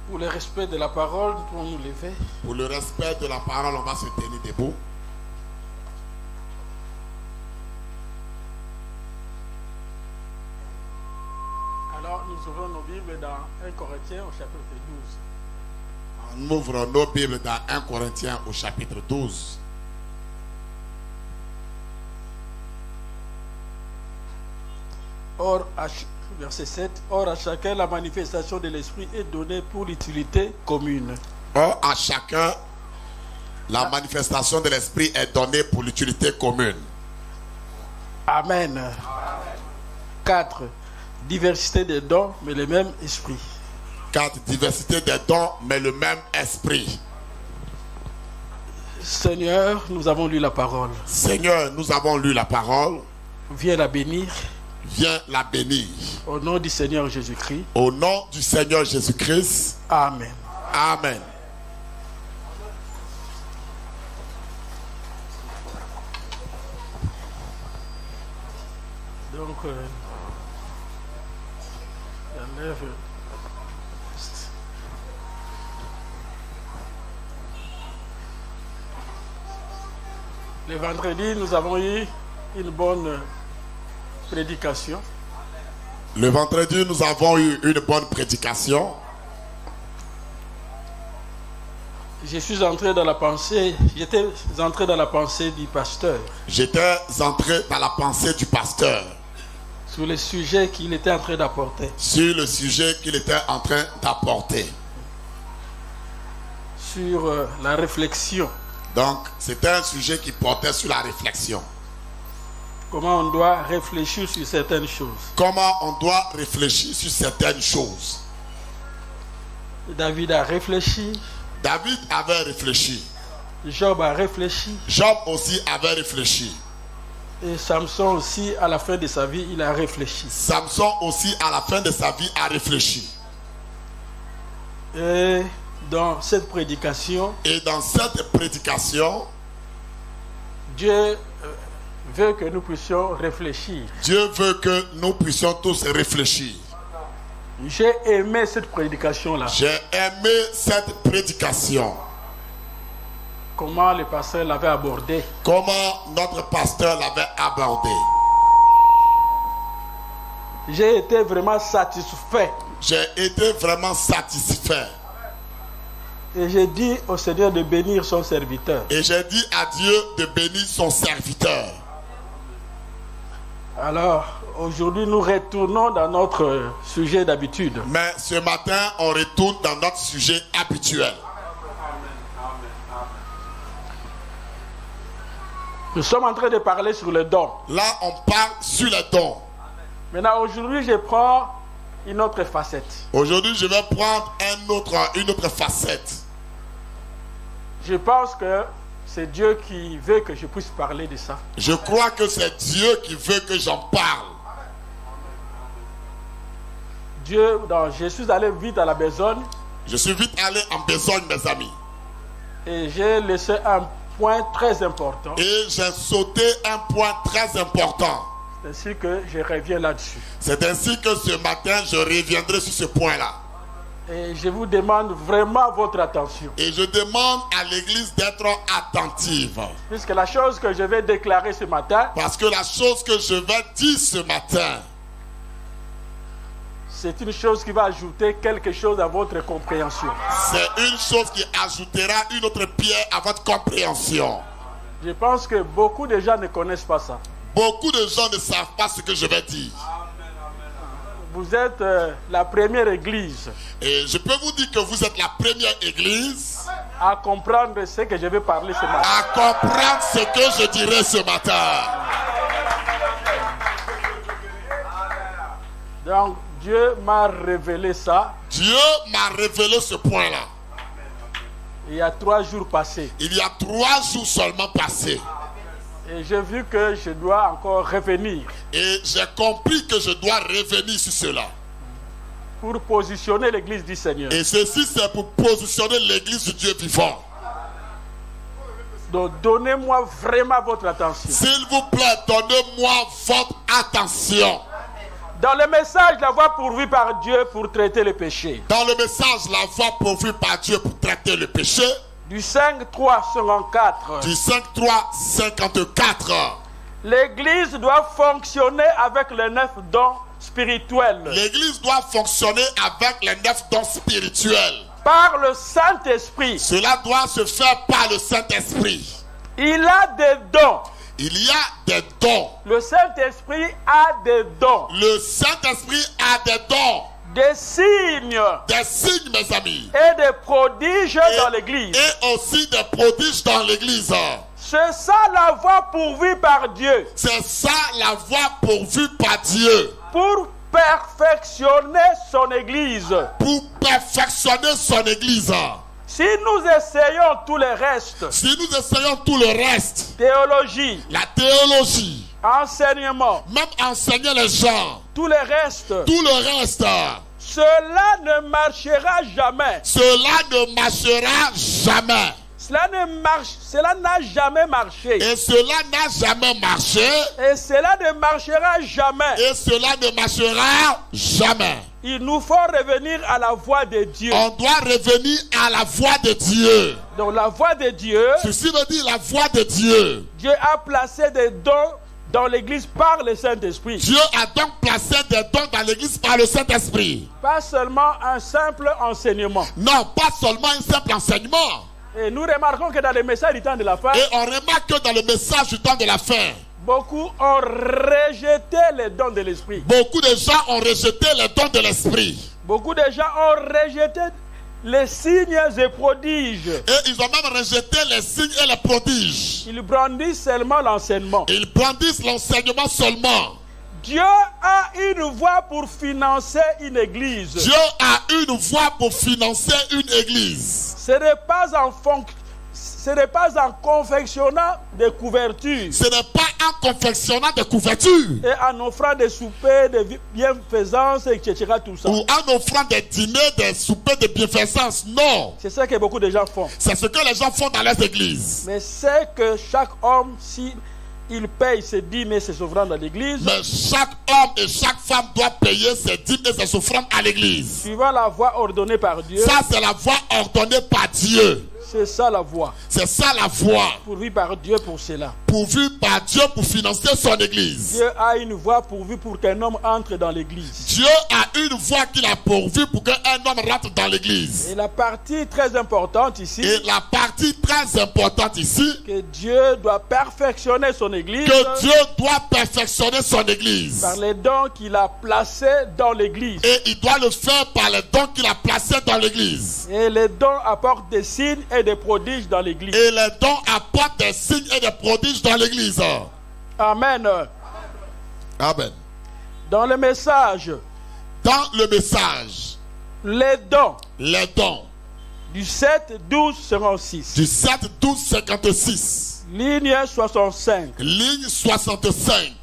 Pour le respect de la parole, nous pouvons nous lever. Pour le respect de la parole, on va se tenir debout. Alors, nous ouvrons nos Bibles dans 1 Corinthiens au chapitre 12. On ouvre nos Bibles dans 1 Corinthiens au chapitre 12. Or, verset 7, or à chacun la manifestation de l'esprit est donnée pour l'utilité commune. Or à chacun la manifestation de l'esprit est donnée pour l'utilité commune. Amen. 4. Diversité des dons, mais le même esprit. 4. Diversité des dons, mais le même esprit. Seigneur, nous avons lu la parole. Seigneur, nous avons lu la parole. Viens la bénir. Viens la bénir. Au nom du Seigneur Jésus-Christ. Au nom du Seigneur Jésus-Christ. Amen. Amen. Donc, j'enlève. Le vendredi, nous avons eu une bonne prédication. Le vendredi, nous avons eu une bonne prédication. J'étais entré dans la pensée du pasteur. J'étais entré dans la pensée du pasteur. Sur le sujet qu'il était en train d'apporter. Sur le sujet qu'il était en train d'apporter. Sur la réflexion. Donc, c'était un sujet qui portait sur la réflexion. Comment on doit réfléchir sur certaines choses. Comment on doit réfléchir sur certaines choses. David a réfléchi. David avait réfléchi. Job a réfléchi. Job aussi avait réfléchi. Et Samson aussi, à la fin de sa vie, il a réfléchi. Samson aussi, à la fin de sa vie, a réfléchi. Et dans cette prédication, Dieu veut que nous puissions réfléchir. Dieu veut que nous puissions tous réfléchir. J'ai aimé cette prédication-là. J'ai aimé cette prédication. Comment le pasteur l'avait abordé. Comment notre pasteur l'avait abordé. J'ai été vraiment satisfait. J'ai été vraiment satisfait. Et j'ai dit au Seigneur de bénir son serviteur. Et j'ai dit à Dieu de bénir son serviteur. Alors, aujourd'hui, nous retournons dans notre sujet d'habitude. Mais ce matin, on retourne dans notre sujet habituel. Nous sommes en train de parler sur les dons. Là, on parle sur les dons. Maintenant, aujourd'hui, je prends une autre facette. Aujourd'hui, je vais prendre une autre facette. Je pense que c'est Dieu qui veut que je puisse parler de ça. Je crois que c'est Dieu qui veut que j'en parle. Je suis allé vite à la besogne. Je suis vite allé en besogne, mes amis. Et j'ai laissé un point très important. Et j'ai sauté un point très important. C'est ainsi que je reviens là-dessus. C'est ainsi que ce matin, je reviendrai sur ce point-là. Et je vous demande vraiment votre attention. Et je demande à l'église d'être attentive. Puisque la chose que je vais déclarer ce matin. Parce que la chose que je vais dire ce matin. C'est une chose qui va ajouter quelque chose à votre compréhension. C'est une chose qui ajoutera une autre pierre à votre compréhension. Je pense que beaucoup de gens ne connaissent pas ça. Beaucoup de gens ne savent pas ce que je vais dire. Vous êtes la première église. Et je peux vous dire que vous êtes la première église à comprendre ce que je vais parler ce matin. À comprendre ce que je dirai ce matin. Donc, Dieu m'a révélé ça. Dieu m'a révélé ce point-là. Il y a 3 jours passés. Il y a 3 jours seulement passés. Et j'ai vu que je dois encore revenir. Et j'ai compris que je dois revenir sur cela. Pour positionner l'église du Seigneur. Et ceci, c'est pour positionner l'église du Dieu vivant. Donc donnez-moi vraiment votre attention. S'il vous plaît, donnez-moi votre attention. Dans le message, la voie pourvue par Dieu pour traiter le péché. Dans le message, la voie pourvue par Dieu pour traiter le péché. Du 5.3.54. Du 5.3.54. L'Église doit fonctionner avec les 9 dons spirituels. L'Église doit fonctionner avec les 9 dons spirituels. Par le Saint-Esprit. Cela doit se faire par le Saint-Esprit. Il a des dons. Il y a des dons. Le Saint-Esprit a des dons. Le Saint-Esprit a des dons. Des signes. Des signes, mes amis. Et des prodiges dans l'Église. Et aussi des prodiges dans l'Église. C'est ça la voie pourvue par Dieu. C'est ça la voie pourvue par Dieu. Pour perfectionner son Église. Pour perfectionner son Église. Si nous essayons tout le reste. Si nous essayons tout le reste. Théologie. La théologie. Enseignement. Même enseigner les gens. Tout le reste. Tout le reste. Cela ne marchera jamais. Cela ne marchera jamais. Cela n'a jamais marché. Et cela n'a jamais marché. Et cela ne marchera jamais. Et cela ne marchera jamais. Il nous faut revenir à la voie de Dieu. On doit revenir à la voie de Dieu. Donc la voie de Dieu. Ceci veut dire la voie de Dieu. Dieu a placé des dons dans l'église par le Saint-Esprit. Dieu a donc placé des dons dans l'église par le Saint-Esprit. Pas seulement un simple enseignement. Non, pas seulement un simple enseignement. Et nous remarquons que dans les messages du temps de la fin. Et on remarque que dans le message du temps de la fin. Beaucoup ont rejeté les dons de l'Esprit. Beaucoup de gens ont rejeté les dons de l'Esprit. Beaucoup de gens ont rejeté les signes et prodiges. Et ils ont même rejeté les signes et les prodiges. Ils brandissent seulement l'enseignement. Ils brandissent l'enseignement seulement. Dieu a une voie pour financer une église. Dieu a une voie pour financer une église. Ce n'est pas en confectionnant des couvertures. Ce n'est pas en confectionnant des couvertures. Et en offrant des soupers de bienfaisance, etc. Tout ça. Ou en offrant des dîners, des soupers de bienfaisance. Non. C'est ça que beaucoup de gens font. C'est ce que les gens font dans les églises. Mais c'est que chaque homme, si il paye ses dîmes et ses offrandes à l'église. Mais chaque homme et chaque femme doit payer ses dîmes et ses offrandes à l'église. Suivant la voie ordonnée par Dieu. Ça, c'est la voie ordonnée par Dieu. C'est ça la voie. C'est ça la voie. Pourvue par Dieu pour cela. Pourvue par Dieu pour financer son église. Dieu a une voie pourvue pour qu'un homme entre dans l'église. Dieu a une voie qu'il a pourvue pour qu'un homme rentre dans l'église. Et la partie très importante ici. Et la partie très importante ici. Que Dieu doit perfectionner son église. Que Dieu doit perfectionner son église. Par les dons qu'il a placés dans l'église. Et il doit le faire par les dons qu'il a placés dans l'église. Et les dons apportent des signes et des prodiges dans l'église. Et les dons apportent des signes et des prodiges dans l'église. Amen. Amen. Dans le message. Dans le message. Les dons. Les dons. Du 7-12-56. Du 7-12-56. Ligne 65. Ligne 65.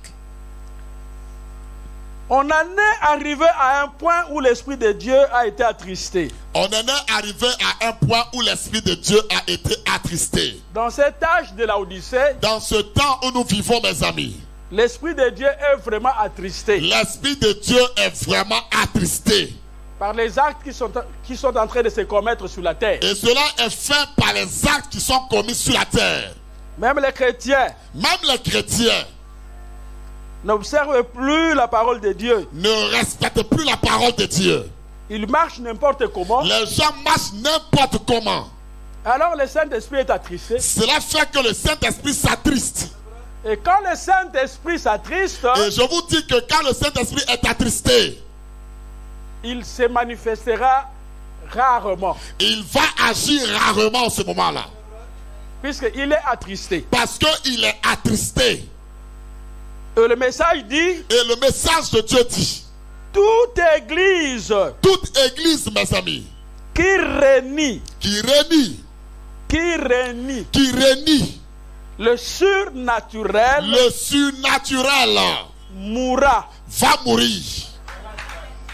On en est arrivé à un point où l'Esprit de Dieu a été attristé. On en est arrivé à un point où l'Esprit de Dieu a été attristé. Dans cet âge de la Odyssée, dans ce temps où nous vivons, mes amis, l'Esprit de Dieu est vraiment attristé. L'Esprit de Dieu est vraiment attristé. Par les actes qui sont en train de se commettre sur la terre. Et cela est fait par les actes qui sont commis sur la terre. Même les chrétiens. Même les chrétiens. N'observent plus la parole de Dieu. Ne respectent plus la parole de Dieu. Ils marchent n'importe comment. Les gens marchent n'importe comment. Alors le Saint-Esprit est attristé. Cela fait que le Saint-Esprit s'attriste. Et quand le Saint-Esprit s'attriste, et je vous dis que quand le Saint-Esprit est attristé, il se manifestera rarement. Il va agir rarement en ce moment-là. Puisqu'il est attristé. Parce qu'il est attristé. Et le message dit. Et le message de Dieu dit. Toute église. Toute église, mes amis. Qui renie. Qui renie. Qui renie. Qui renie. Le surnaturel. Le surnaturel. Mourra. Va mourir.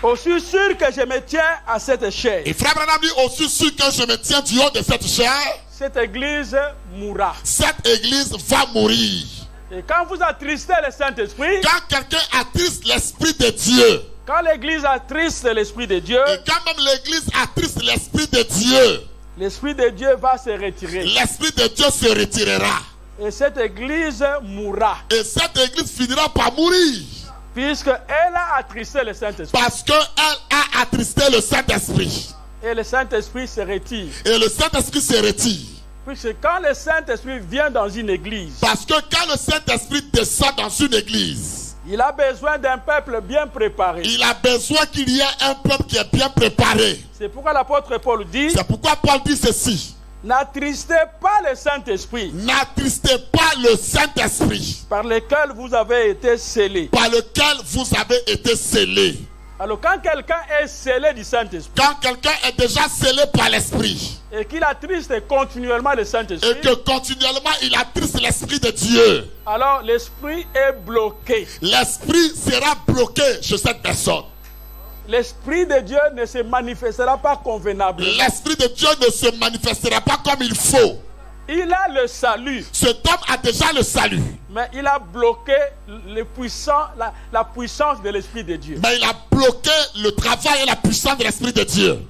Aussi sûr que je me tiens à cette chair. Et frère Branham dit aussi sûr que je me tiens du haut de cette chair. cette église mourra. Cette église va mourir. Et quand vous attristez le Saint-Esprit, Quand quelqu'un attriste l'Esprit de Dieu, quand l'église attriste l'Esprit de Dieu, et quand même l'église attriste l'Esprit de Dieu, l'Esprit de Dieu va se retirer. l'Esprit de Dieu se retirera. Et cette église mourra. Et cette église finira par mourir. Puisqu'elle a attristé le Saint-Esprit. Parce qu'elle a attristé le Saint-Esprit. Et le Saint-Esprit se retire. Et le Saint-Esprit se retire. Puisque quand le Saint-Esprit vient dans une église, Parce que quand le Saint-Esprit descend dans une église, il a besoin d'un peuple bien préparé. il a besoin qu'il y ait un peuple qui est bien préparé. C'est pourquoi l'apôtre Paul dit, C'est pourquoi Paul dit ceci. n'attristez pas le Saint-Esprit N'attristez pas le Saint-Esprit par lequel vous avez été scellés. par lequel vous avez été scellés. Alors quand quelqu'un est scellé du Saint-Esprit Quand quelqu'un est déjà scellé par l'Esprit et qu'il attriste continuellement le et Saint-Esprit, que continuellement il attriste l'Esprit de Dieu, alors l'Esprit est bloqué. l'Esprit sera bloqué chez cette personne. L'Esprit de Dieu ne se manifestera pas convenablement. L'Esprit de Dieu ne se manifestera pas comme il faut. Il a le salut, Cet homme a déjà le salut, mais il a bloqué la puissance de l'Esprit de Dieu. mais il a bloqué le travail et la puissance de l'Esprit de Dieu.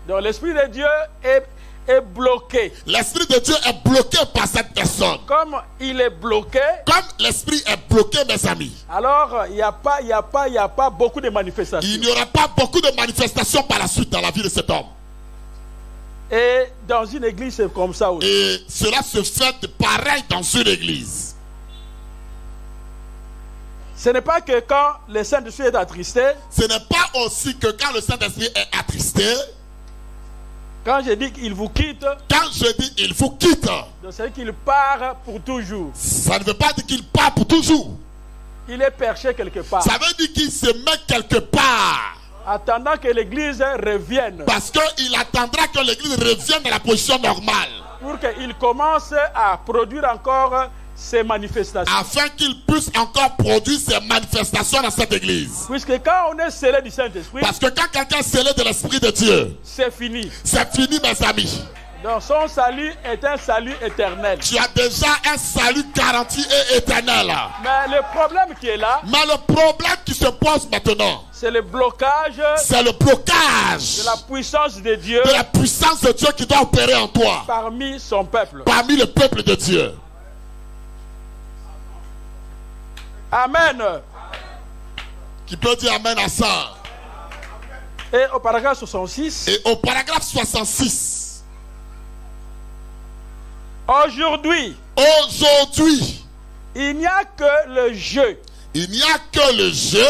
Donc l'Esprit de Dieu est bloqué. L'Esprit de Dieu est bloqué par cette personne. Comme il est bloqué, Comme l'Esprit est bloqué, mes amis, alors il n'y a pas beaucoup de manifestations. il n'y aura pas beaucoup de manifestations par la suite dans la vie de cet homme. Et dans une église, c'est comme ça aussi. Et cela se fait de pareil dans une église. Ce n'est pas que quand le Saint-Esprit est attristé, Ce n'est pas aussi que quand le Saint-Esprit est attristé, quand je dis qu'il vous quitte, quand je dis il vous quitte, donc c'est qu'il part pour toujours. ça ne veut pas dire qu'il part pour toujours. Il est perché quelque part, Ça veut dire qu'il se met quelque part. attendant que l'église revienne, Parce qu'il attendra que l'église revienne à la position normale. pour qu'il commence à produire encore ses manifestations. Afin qu'il puisse encore produire ses manifestations dans cette église. Puisque quand on est scellé du Saint-Esprit, Parce que quand quelqu'un est scellé de l'Esprit de Dieu, c'est fini. c'est fini, mes amis. Donc son salut est un salut éternel. Tu as déjà un salut garanti et éternel. Mais le problème qui est là, Mais le problème qui se pose maintenant, c'est le blocage c'est le blocage de la puissance de Dieu de la puissance de Dieu qui doit opérer en toi, parmi son peuple. parmi le peuple de Dieu. Amen. Qui peut dire amen à ça? Et au paragraphe 66, Et au paragraphe 66, aujourd'hui, il n'y a que le jeu, il n'y a que le jeu,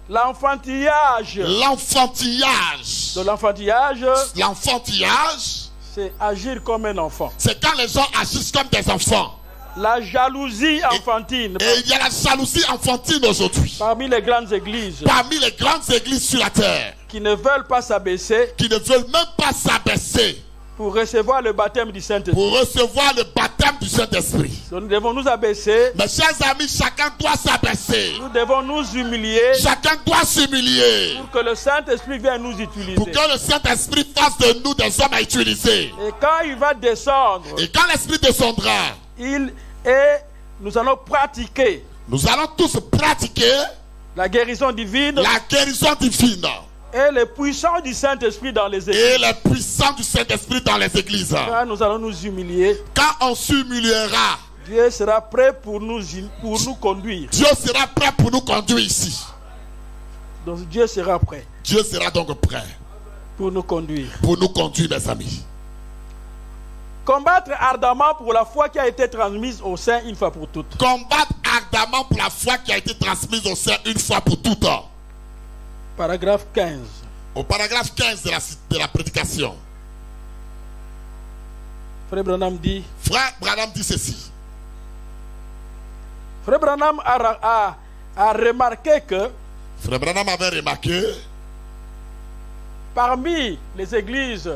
l'enfantillage. l'enfantillage. De l'enfantillage, L'enfantillage, c'est agir comme un enfant. c'est quand les gens agissent comme des enfants. La jalousie enfantine Et il y a la jalousie enfantine aujourd'hui. parmi les grandes églises Parmi les grandes églises sur la terre, qui ne veulent pas s'abaisser qui ne veulent même pas s'abaisser pour recevoir le baptême du Saint-Esprit. pour recevoir le baptême du Saint-Esprit. Donc nous devons nous abaisser, Mes chers amis, chacun doit s'abaisser. nous devons nous humilier Chacun doit s'humilier pour que le Saint-Esprit vienne nous utiliser. pour que le Saint-Esprit fasse de nous des hommes à utiliser. Et quand il va descendre, Et quand l'Esprit descendra, nous allons pratiquer nous allons tous pratiquer la guérison divine la guérison divine et les puissances du Saint-Esprit dans les églises. et les puissances du Saint-Esprit dans les églises. Quand nous allons nous humilier, Quand on s'humiliera, Dieu sera prêt pour nous conduire. Dieu sera prêt pour nous conduire ici. Donc Dieu sera prêt Dieu sera donc prêt pour nous conduire. pour nous conduire, mes amis. Combattre ardemment pour la foi qui a été transmise au sein une fois pour toutes. Combattre ardemment pour la foi qui a été transmise au sein une fois pour toutes. Paragraphe 15. Au paragraphe 15 de la prédication, Frère Branham dit, Frère Branham dit ceci. Frère Branham a remarqué que Frère Branham avait remarqué parmi les églises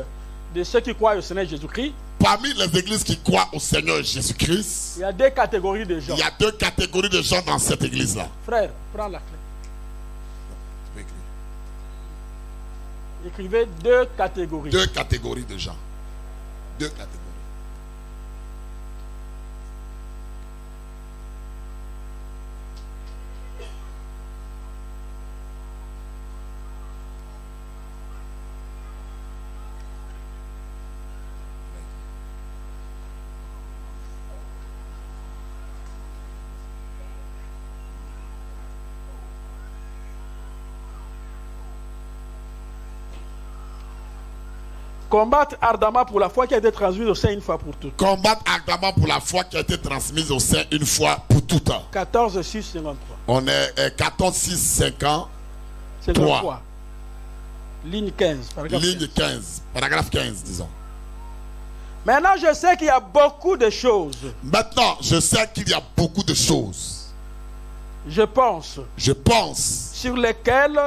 de ceux qui croient au Seigneur Jésus-Christ, parmi les églises qui croient au Seigneur Jésus-Christ, il y a deux catégories de gens. il y a deux catégories de gens dans cette église-là. Frère, prends la clé. Écrivez deux catégories. Deux catégories de gens. Deux catégories. Combattre ardemment pour la foi qui a été transmise au sein une fois pour toutes. Combattre ardemment pour la foi qui a été transmise au sein une fois pour toutes. 14, 6, 53. On est 14, 6, 50. 53. Ligne 15. Paragraphe Ligne 15. Paragraphe 15, disons. Maintenant, je sais qu'il y a beaucoup de choses. Maintenant, je sais qu'il y a beaucoup de choses. Je pense. Sur lesquelles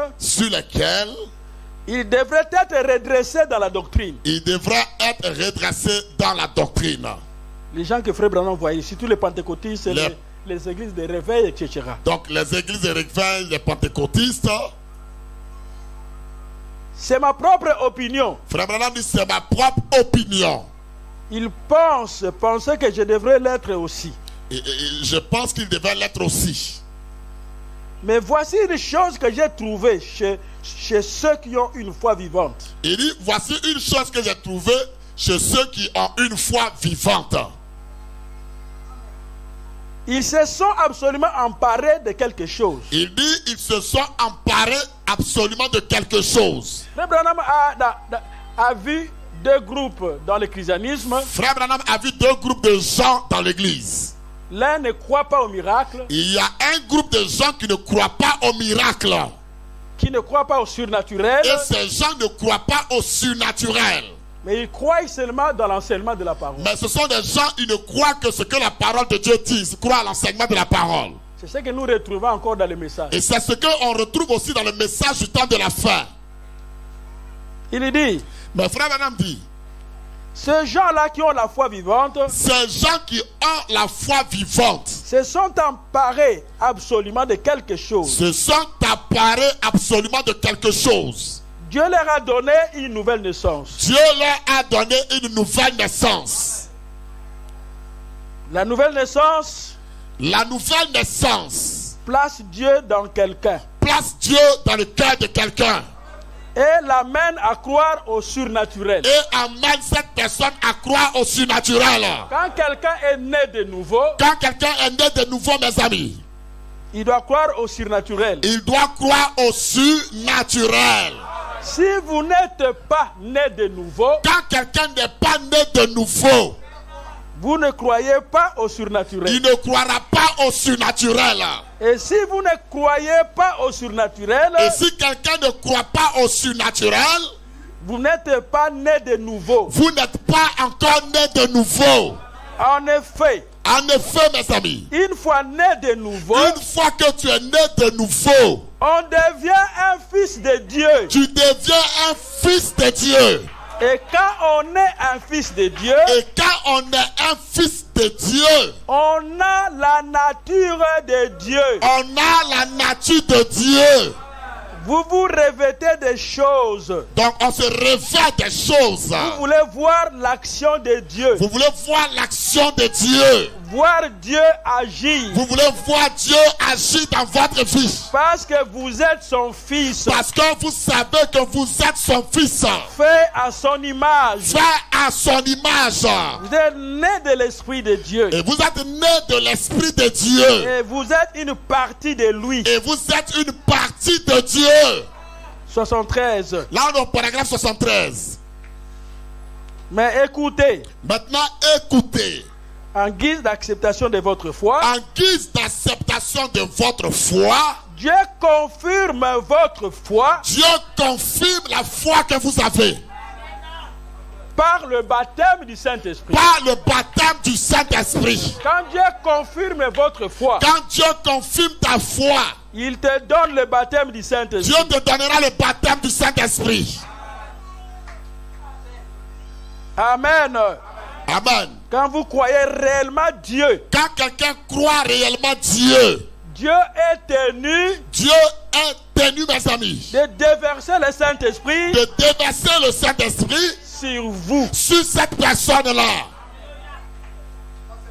il devrait être redressé dans la doctrine. Il devrait être redressé dans la doctrine. Les gens que Frère Branham voyait, surtout les pentecôtistes, les églises de réveil, etc. Donc les églises de réveil, les pentecôtistes. C'est ma propre opinion. Frère Branham dit c'est ma propre opinion. Il pensait que je devrais l'être aussi. Et je pense qu'il devait l'être aussi. Mais voici une chose que j'ai trouvée chez ceux qui ont une foi vivante. Il dit, voici une chose que j'ai trouvée chez ceux qui ont une foi vivante. Ils se sont absolument emparés de quelque chose. Il dit, ils se sont emparés absolument de quelque chose. Frère Branham a vu deux groupes dans le christianisme. Frère Branham a vu deux groupes de gens dans l'église. L'un ne croit pas au miracle. Il y a un groupe de gens qui ne croient pas au miracle. Qui ne croient pas au surnaturel. Et ces gens ne croient pas au surnaturel. Mais ils croient seulement dans l'enseignement de la parole. Mais ce sont des gens, ils ne croient que ce que la parole de Dieu dit. Ils croient à l'enseignement de la parole. C'est ce que nous retrouvons encore dans le message. Et c'est ce qu'on retrouve aussi dans le message du temps de la fin. Il dit, mais frère Branham dit, ces gens-là qui ont la foi vivante, ces gens qui ont la foi vivante, se sont emparés absolument de quelque chose. Se sont emparés absolument de quelque chose. Dieu leur a donné une nouvelle naissance. Dieu leur a donné une nouvelle naissance. La nouvelle naissance. La nouvelle naissance. Place Dieu dans quelqu'un. Place Dieu dans le cœur de quelqu'un. Et l'amène à croire au surnaturel. Et amène cette personne à croire au surnaturel. Quand quelqu'un est né de nouveau. Quand quelqu'un est né de nouveau, mes amis. Il doit croire au surnaturel. Il doit croire au surnaturel. Si vous n'êtes pas né de nouveau. Quand quelqu'un n'est pas né de nouveau. Vous ne croyez pas au surnaturel. Il ne croira pas au surnaturel. Et si vous ne croyez pas au surnaturel. Et si quelqu'un ne croit pas au surnaturel. Vous n'êtes pas né de nouveau. Vous n'êtes pas encore né de nouveau. En effet, mes amis. Une fois né de nouveau. Une fois que tu es né de nouveau. On devient un fils de Dieu. Tu deviens un fils de Dieu. Et quand on est un fils de Dieu. Et quand on est un fils de Dieu. On a la nature de Dieu. On a la nature de Dieu. Vous vous revêtez des choses. Donc on se revêt des choses. Vous voulez voir l'action de Dieu. Vous voulez voir l'action de Dieu. Voir Dieu agir. Vous voulez voir Dieu agir dans votre vie. Parce que vous êtes son fils. Parce que vous savez que vous êtes son fils. Fait à son image. Fait à son image. Vous êtes né de l'Esprit de Dieu. Et vous êtes né de l'Esprit de Dieu. Et vous êtes une partie de lui. Et vous êtes une partie de Dieu. 73. Là on est au paragraphe 73. Mais écoutez. Maintenant écoutez. En guise d'acceptation de votre foi. En guise d'acceptation de votre foi. Dieu confirme votre foi. Dieu confirme la foi que vous avez. Par le baptême du Saint-Esprit. Par le baptême du Saint-Esprit. Quand Dieu confirme votre foi. Quand Dieu confirme ta foi. Il te donne le baptême du Saint-Esprit. Dieu te donnera le baptême du Saint-Esprit. Amen. Amen. Quand vous croyez réellement Dieu. Quand quelqu'un croit réellement Dieu. Dieu est tenu. Dieu est tenu, mes amis. De déverser le Saint-Esprit. De déverser le Saint-Esprit. Sur vous. Sur cette personne-là.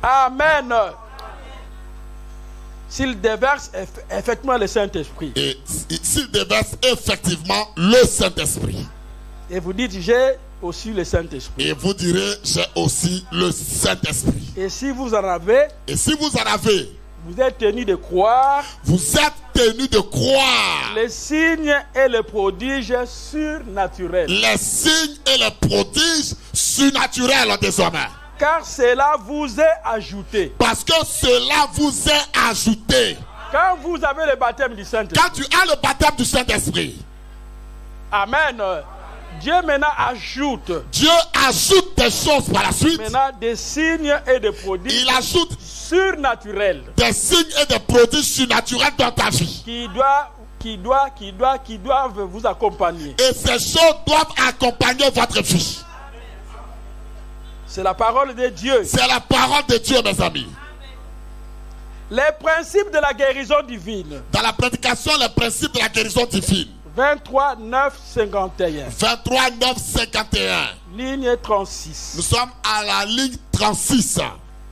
Amen. S'il déverse effectivement le Saint-Esprit. Et s'il déverse effectivement le Saint-Esprit. Et vous dites, j'ai aussi le Saint-Esprit. Et vous direz, j'ai aussi le Saint-Esprit. Et si vous en avez. Et si vous en avez. Vous êtes tenu de croire. Vous êtes tenu de croire. les signes et les prodiges surnaturels. Les signes et les prodiges surnaturels désormais. Car cela vous est ajouté. Parce que cela vous est ajouté. Quand vous avez le baptême du Saint-Esprit. Quand tu as le baptême du Saint-Esprit. Amen. Dieu maintenant ajoute. Dieu ajoute des choses par la suite. Maintenant des signes et des prodiges. Il ajoute surnaturels. Des signes et des prodiges surnaturels dans ta vie. Qui doivent vous accompagner. Et ces choses doivent accompagner votre vie. C'est la parole de Dieu. C'est la parole de Dieu, mes amis. Les principes de la guérison divine. Dans la prédication, les principes de la guérison divine. 23, 9, 51. 23, 9, 51. Ligne 36. Nous sommes à la ligne 36.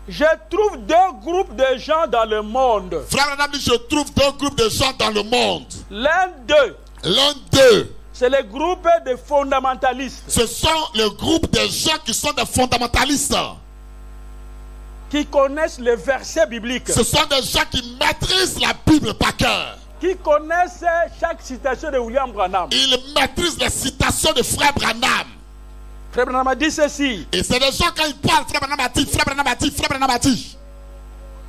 Je trouve deux groupes de gens dans le monde. Frère Branham dit, je trouve deux groupes de gens dans le monde. L'un d'eux. L'un d'eux. C'est le groupe de fondamentalistes. Ce sont le groupe de gens qui sont des fondamentalistes. Qui connaissent les versets bibliques. Ce sont des gens qui maîtrisent la Bible par cœur. Qui connaissent chaque citation de William Branham. Ils maîtrisent les citations de Frère Branham. Frère Branham a dit ceci. Et c'est des gens quand ils parlent, Frère Branham a dit, Frère Branham a dit, Frère Branham a dit.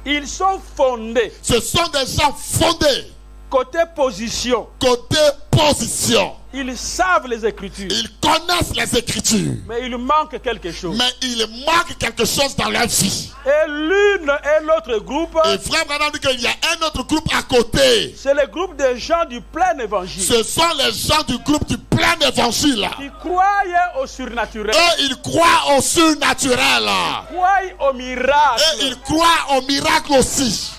Ils sont fondés. Ce sont des gens fondés. Côté position. Côté position. Ils savent les Écritures. Ils connaissent les Écritures. Mais il manque quelque chose. Mais il manque quelque chose dans leur vie. Et l'une et l'autre groupe. Et Frère Branham dit qu'il y a un autre groupe à côté. C'est le groupe des gens du plein évangile. Ce sont les gens du groupe du plein évangile. Qui croient au surnaturel. Et ils croient au surnaturel. Ils croient au miracle. Et ils croient au miracle aussi.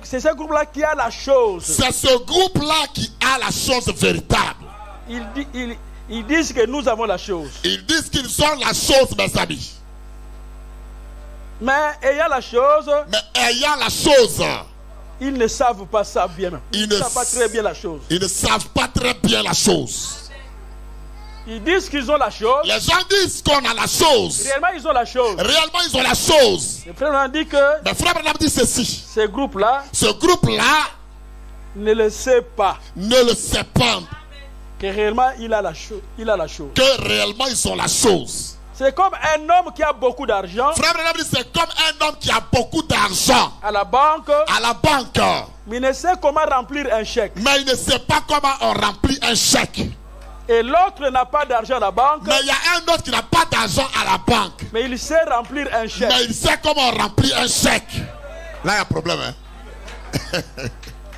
C'est ce groupe-là qui a la chose. C'est ce groupe-là qui a la chose véritable. Ils disent que nous avons la chose. Ils disent qu'ils ont la chose, mes amis. Mais ayant la chose, ils ne savent pas ça bien. Ils ne savent pas très bien la chose. Ils ne savent pas très bien la chose. Ils disent qu'ils ont la chose. Les gens disent qu'on a la chose. Réellement, ils ont la chose. Réellement, ils ont la chose. Le frère Branham dit que. Mais frère Branham dit ceci. Ce groupe-là. Ne le sait pas. Que réellement, il a la chose. Que réellement, ils ont la chose. C'est comme un homme qui a beaucoup d'argent. Frère Branham dit c'est comme un homme qui a beaucoup d'argent. À la banque. Mais il ne sait comment remplir un chèque. Mais il ne sait pas comment on remplit un chèque. Et l'autre n'a pas d'argent à la banque. Mais il y a un autre qui n'a pas d'argent à la banque. Mais il sait remplir un chèque. Mais il sait comment on remplit un chèque. Là, il y a un problème. Hein?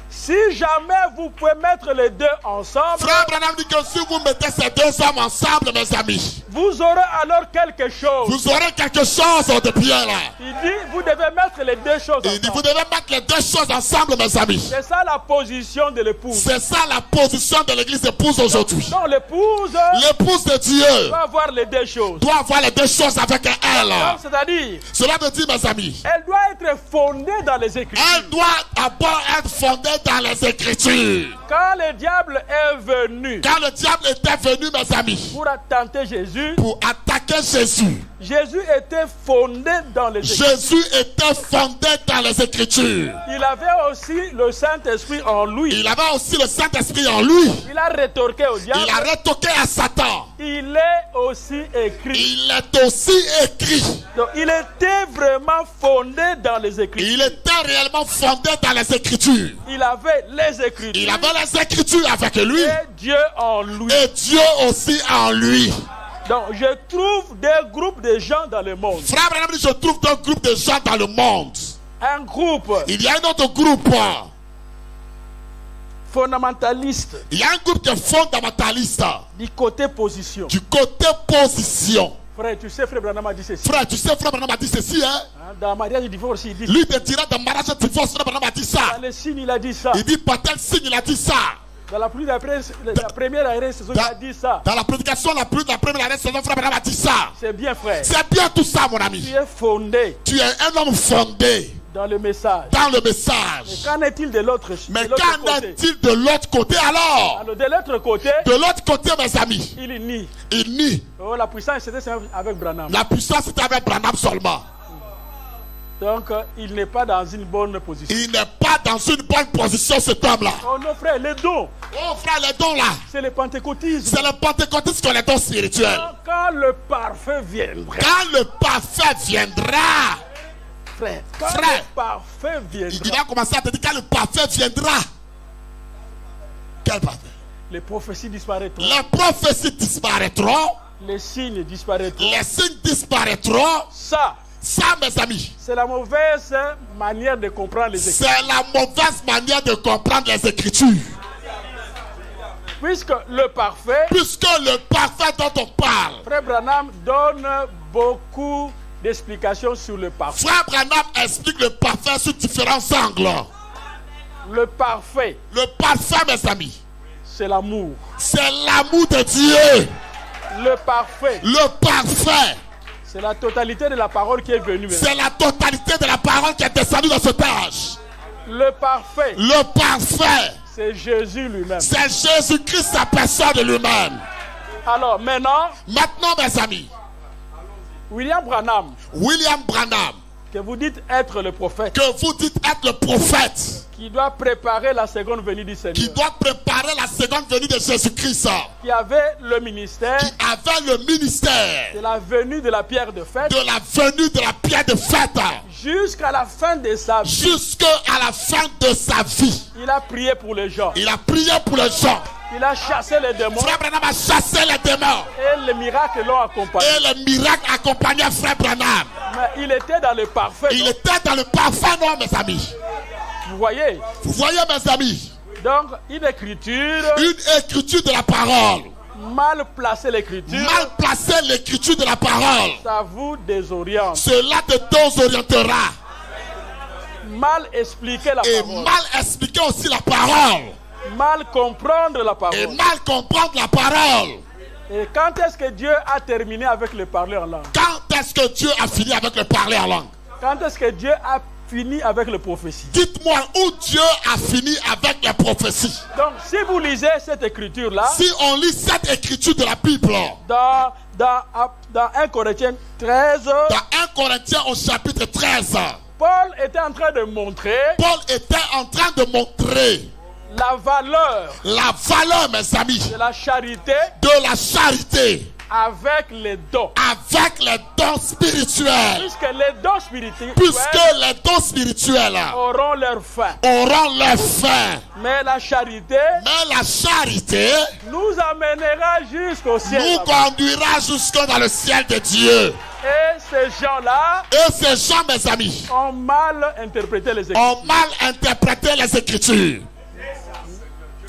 Si jamais vous pouvez mettre les deux ensemble. Frère Branham dit que si vous mettez ces deux hommes ensemble, mes amis. Vous aurez alors quelque chose. Vous aurez quelque chose de bien là. Il dit, vous devez mettre les deux choses ensemble. Il dit, vous devez mettre les deux choses ensemble, mes amis. C'est ça la position de l'épouse. C'est ça la position de l'église épouse aujourd'hui. Donc l'épouse de Dieu doit avoir les deux choses. Doit avoir les deux choses avec elle. C'est-à-dire, cela veut dire, mes amis, elle doit être fondée dans les Écritures. Elle doit d'abord être fondée dans les Écritures. Quand le diable est venu. Quand le diable était venu, mes amis. Pour tenter Jésus. Pour attaquer Jésus. Jésus était fondé dans les Écritures. Jésus était fondé dans les Écritures. Il avait aussi le Saint-Esprit en lui. Il avait aussi le Saint-Esprit en lui. Il a rétorqué au diable. Il a rétorqué à Satan. Il est aussi écrit. Il est aussi écrit. Donc il était vraiment fondé dans les Écritures. Il était réellement fondé dans les Écritures. Il avait les Écritures. Il avait les Écritures avec lui. Et Dieu en lui. Et Dieu aussi en lui. Donc je trouve des groupes de gens dans le monde. Frère Branham dit, je trouve deux groupes de gens dans le monde. Un groupe. Il y a un autre groupe. Fondamentaliste. Il y a un groupe qui est fondamentaliste. Du côté position. Du côté position. Frère, tu sais, Frère Branham a dit ceci. Frère, tu sais, Frère Branham a dit ceci, hein? Dans le mariage du divorce, il dit. Lui, te dira de mariage de divorce, Frère Branham a dit ça. Dans le signe, il a dit ça. Il dit, par tel signe, il a dit ça. Dans la première arrêt saison, il a dit ça. Dans la prédication, la première arrêt saison, Frère Branham a dit ça. C'est bien, frère. C'est bien tout ça, mon ami. Tu es fondé. Tu es un homme fondé. Dans le message. Dans le message. Mais qu'en est-il de l'autre côté? Mais qu'en est-il de l'autre côté alors? De l'autre côté. De l'autre côté, mes amis. Il nie. Il nie. Oh, la puissance c'était avec Branham. La puissance c'était avec Branham seulement. Donc, il n'est pas dans une bonne position. Il n'est pas dans une bonne position, cet homme-là. Oh non, frère, les dons. Oh frère, les dons là, C'est le pentecôtisme. c'est le pentecôtisme qui ont les dons spirituels. Quand le parfait viendra. Quand le parfait viendra, Frère, quand Frère, le parfait il viendra. va commencer à te dire quand le parfait viendra. Quel parfait? Les prophéties disparaîtront. Les prophéties disparaîtront. Les signes disparaîtront. Les signes disparaîtront. Ça, Ça, mes amis, c'est la mauvaise manière de comprendre les Écritures. c'est la mauvaise manière de comprendre les Écritures. Puisque le parfait, Puisque le parfait dont on parle, Frère Branham donne beaucoup d'explications sur le parfait. Frère Branham explique le parfait sous différents angles. Le parfait, Le parfait, mes amis, c'est l'amour. c'est l'amour de Dieu. Le parfait, Le parfait, c'est la totalité de la parole qui est venue. c'est la totalité de la parole qui est descendue dans cet âge. Le parfait, Le parfait, c'est Jésus lui-même. c'est Jésus-Christ, sa personne de lui-même. Alors maintenant, Maintenant, mes amis, William Branham, William Branham, que vous dites être le prophète, que vous dites être le prophète, qui doit préparer la seconde venue du qui Seigneur, doit préparer la seconde venue de Jésus-Christ, qui avait le ministère qui avait le ministère de la venue de la pierre de fête de la venue de la pierre de fête jusqu'à la fin de sa vie. jusqu'à la fin de sa vie. Il a prié pour les gens. Il a prié pour les gens. Il a chassé les démons Frère Branham a chassé les démons. et les miracles l'ont accompagné. Et le miracle accompagnait Frère Branham. Mais il était dans le parfait. Il Donc, était dans le parfait, non, mes amis. vous voyez. Vous voyez, mes amis, Donc, une écriture, une écriture de la parole. mal placée l'écriture, Mal placée l'écriture de la parole. ça vous désoriente. Cela te désorientera. Mal expliquer la Et parole. mal expliquer aussi la parole. Mal comprendre la Et parole. mal comprendre la parole. Et quand est-ce que Dieu a terminé avec le parler en langue? Quand est-ce que Dieu a fini avec le parler en langue? Quand est-ce que Dieu a fini avec les prophéties? Dites-moi où Dieu a fini avec les prophéties. Donc, si vous lisez cette écriture-là, Si on lit cette écriture de la Bible, dans 1 Corinthiens 13, dans 1 Corinthiens au chapitre 13, Paul était en train de montrer Paul était en train de montrer la valeur la valeur, mes amis, de la charité de la charité avec les dons. avec les dons spirituels. Puisque les dons spirituels Puisque les dons spirituels auront leur fin. auront leur fin. Mais la charité Mais la charité nous amènera jusqu'au ciel. nous conduira jusque dans le ciel de Dieu. Et ces gens-là Et ces gens, mes amis, ont mal interprété les écritures. ont mal interprété les Écritures.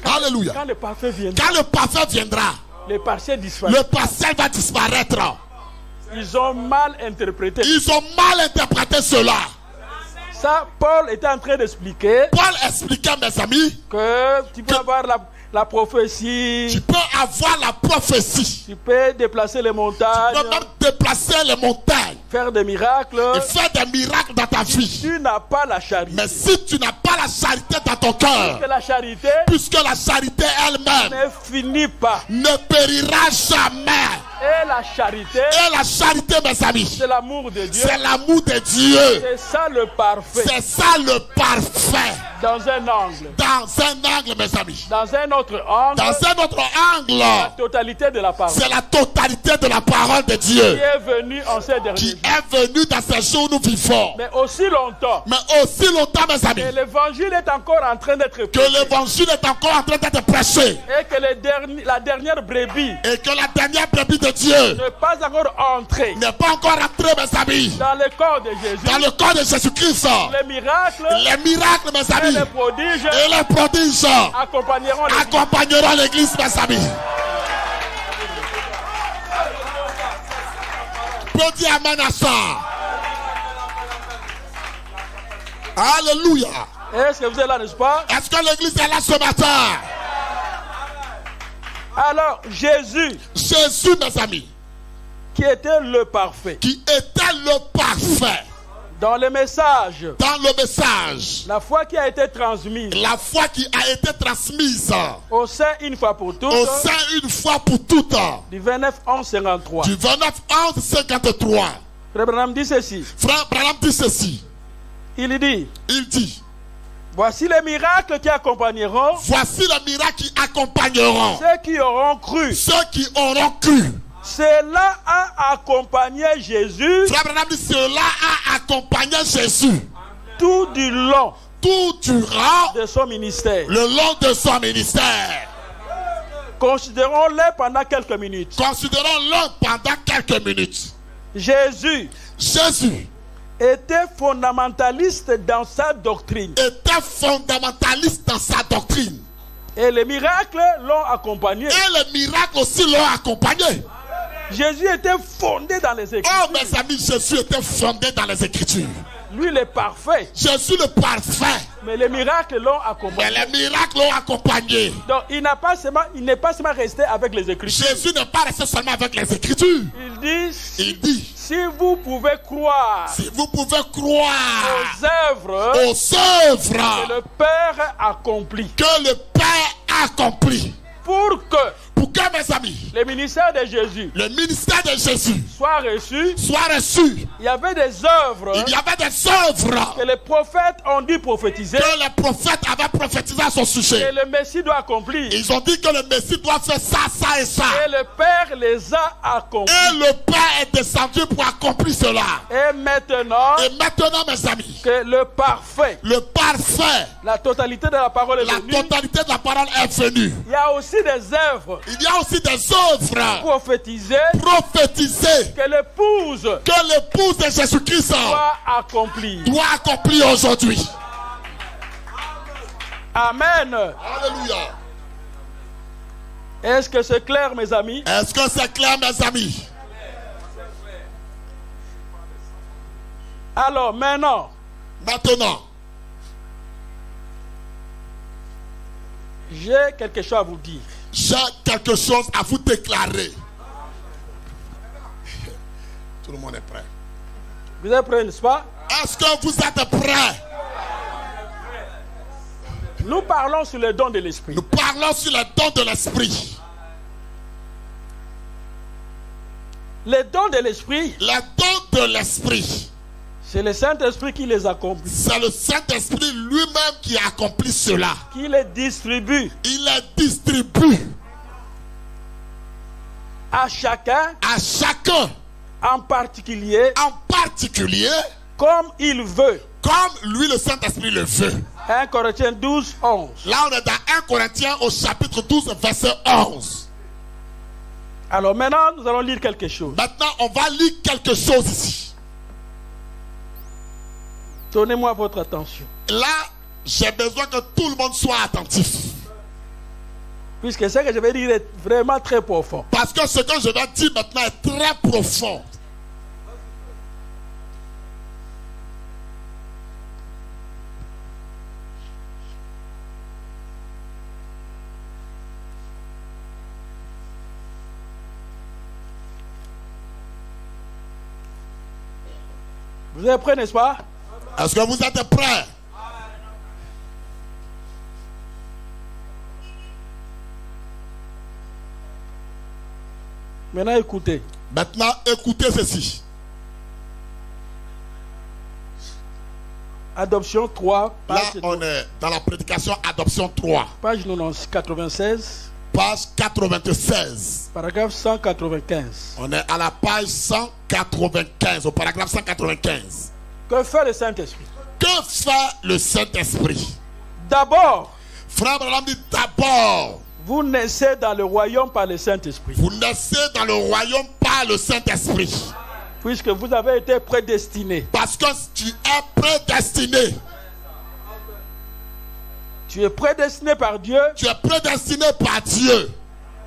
Alléluia. Quand le parfait viendra, Quand le parfait viendra, les partiels disparaissent. le partiel va disparaître. Ils ont mal interprété. Ils ont mal interprété cela. Ça, Paul était en train d'expliquer Paul expliquait, mes amis, que tu peux avoir la prophétie, tu peux avoir la prophétie. tu peux déplacer les Tu montagnes, peux même déplacer les montagnes faire des miracles. et faire des miracles dans ta vie. Tu n'as pas la charité. Mais si tu n'as pas la charité dans ton cœur, Que la charité puisque la charité elle-même ne finit pas. ne périra jamais. Et la charité, Et la charité, mes amis, c'est l'amour de Dieu. c'est l'amour de Dieu. C'est ça le parfait. C'est ça le parfait. Dans un angle. Dans un angle, mes amis. Dans un autre angle, Dans un autre la angle, totalité de la parole c'est la totalité de la parole de qui Dieu est venue en ces derniers qui jours. est venue dans ces jours où nous vivons. Mais aussi longtemps Mais aussi longtemps, mes amis, que l'évangile est encore en train d'être que prêché l'évangile est encore en train d'être prêché et que la dernière brebis et que la dernière brebis de Dieu n'est pas encore entrée n'est pas encore entrée, mes amis, dans le corps de Jésus. dans le corps de Jésus-Christ. Les miracles Les miracles, mes et amis, les prodiges et les prodiges accompagneront les accompagneront l'église, mes amis. Peux dire amen à ça. Alléluia. Est-ce que vous êtes là, n'est-ce pas? Est-ce que l'église est là ce matin? Alors, Jésus, Jésus, mes amis, qui était le parfait, qui était le parfait dans le message, dans le message, la foi qui a été transmise la foi qui a été transmise au sein une fois pour toutes, au sein une fois pour toutes, du 29-11-53. du 29-11-53. Frère Branham dit ceci. Frère Branham dit ceci. Il dit, voici les miracles qui accompagneront ceux qui auront cru. Cela a accompagné Jésus. Cela a accompagné Jésus tout du long de son ministère. Le long de son ministère. Considérons-le pendant quelques minutes. Jésus était fondamentaliste dans sa doctrine. Et les miracles l'ont accompagné. Jésus était fondé dans les Écritures. Oh mes amis, Jésus était fondé dans les Écritures. Lui le parfait. Jésus le parfait. Mais les miracles l'ont accompagné. Donc il n'est pas seulement resté avec les Écritures. Jésus n'est pas resté seulement avec les Écritures. Il dit si vous pouvez croire aux œuvres que le Père accomplit. Pour que, mes amis, le ministère de Jésus soit reçu. Il y avait des œuvres que les prophètes ont dû prophétiser. Que les prophètes avaient prophétisé à son sujet. Et le Messie doit accomplir. Ils ont dit que le Messie doit faire ça, ça et ça. Et le Père les a accomplis. Et le Père est descendu pour accomplir cela. Et maintenant, mes amis, que le parfait, la totalité de la parole est venue. Il y a aussi des œuvres. Prophétisées. Que l'épouse de Jésus-Christ doit accomplir aujourd'hui. Amen. Alléluia. Est-ce que c'est clair, mes amis? Alors maintenant, j'ai quelque chose à vous dire. J'ai quelque chose à vous déclarer. Tout le monde est prêt. Vous êtes prêts, n'est-ce pas? Est-ce que vous êtes prêts? Nous parlons sur le don de l'esprit. Les dons de l'esprit. C'est le Saint-Esprit qui les accomplit. C'est le Saint-Esprit lui-même qui accomplit cela. Qui les distribue. Il les distribue. À chacun. En particulier. Comme il veut. Comme lui, le Saint-Esprit le veut. 1 Corinthiens 12, 11. Là, on est dans 1 Corinthiens au chapitre 12, verset 11. Alors maintenant, nous allons lire quelque chose. Maintenant, on va lire quelque chose ici. Donnez-moi votre attention. Là, j'ai besoin que tout le monde soit attentif. Puisque ce que je vais dire est vraiment très profond. Parce que ce que je vais dire maintenant est très profond. Vous êtes prêts, n'est-ce pas? Est-ce que vous êtes prêts? Maintenant, écoutez. Écoutez ceci. Adoption 3. Là, on est dans la prédication Adoption 3. Page 96. Page 96. Paragraphe 195. On est à la page 195, au paragraphe 195. Que fait le Saint-Esprit? D'abord, Frère Branham dit d'abord, vous naissez dans le royaume par le Saint-Esprit. Puisque vous avez été prédestiné. Parce que tu es prédestiné. Tu es prédestiné par Dieu.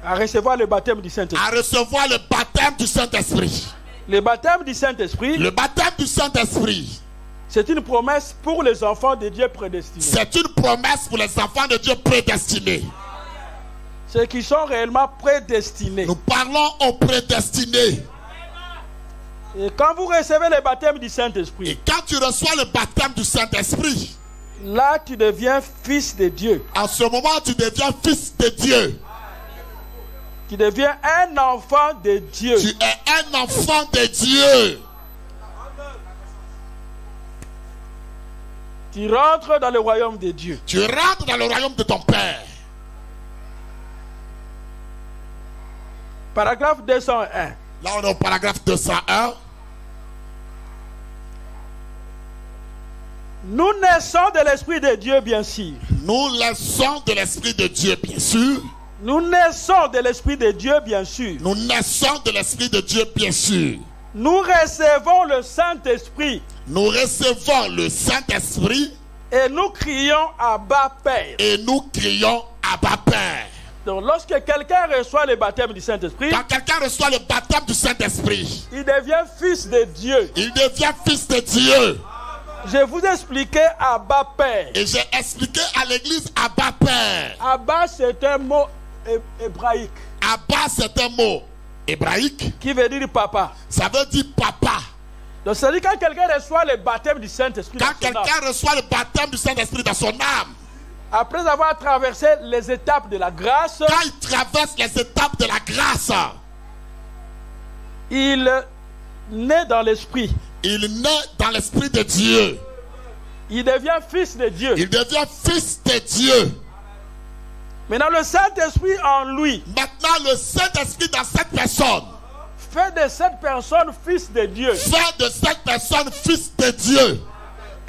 À recevoir le baptême du Saint-Esprit. Le baptême du Saint-Esprit. C'est une promesse pour les enfants de Dieu prédestinés. Ceux qui sont réellement prédestinés. Nous parlons aux prédestinés. Et quand vous recevez le baptême du Saint-Esprit. Et quand tu reçois le baptême du Saint-Esprit. Là, tu deviens fils de Dieu. En ce moment, tu deviens fils de Dieu. Tu deviens un enfant de Dieu. Tu es un enfant de Dieu. Tu rentres dans le royaume de Dieu. Tu rentres dans le royaume de ton Père. Paragraphe 201. Là, on est au paragraphe 201. Nous naissons de l'Esprit de Dieu, bien sûr. Nous naissons de l'Esprit de Dieu, bien sûr. Nous naissons de l'Esprit de Dieu, bien sûr. Nous naissons de l'Esprit de Dieu, bien sûr. Nous recevons le Saint-Esprit. Nous recevons le Saint-Esprit. Et nous crions Abba Père. Et nous crions Abba Père. Donc lorsque quelqu'un reçoit le baptême du Saint-Esprit, quand quelqu'un reçoit le baptême du Saint-Esprit, il devient fils de Dieu. Il devient fils de Dieu. Je vous ai expliqué Abba Père. Et j'ai expliqué à l'église Abba Père. Abba, c'est un mot hébraïque. Abba, c'est un mot hébraïque qui veut dire papa. Ça veut dire papa. Donc ça veut dire quand quelqu'un reçoit le baptême du Saint-Esprit, quand quelqu'un reçoit le baptême du Saint-Esprit dans son âme, après avoir traversé les étapes de la grâce, quand il traverse les étapes de la grâce, il naît dans l'esprit. Il naît dans l'Esprit de Dieu. Il devient fils de Dieu. Il devient fils de Dieu. Maintenant le Saint-Esprit en lui. Maintenant le Saint-Esprit dans cette personne. Fait de cette personne fils de Dieu. Fait de cette personne fils de Dieu.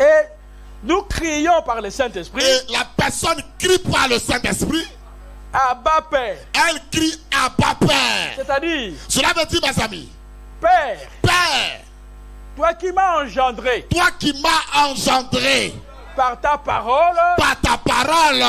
Et nous crions par le Saint-Esprit. Et la personne crie par le Saint-Esprit. Abba Père. Elle crie Abba Père. C'est-à-dire. Cela veut dire, mes amis. Père. Père. Toi qui m'as engendré. Toi qui m'as engendré. Par ta parole. Par ta parole.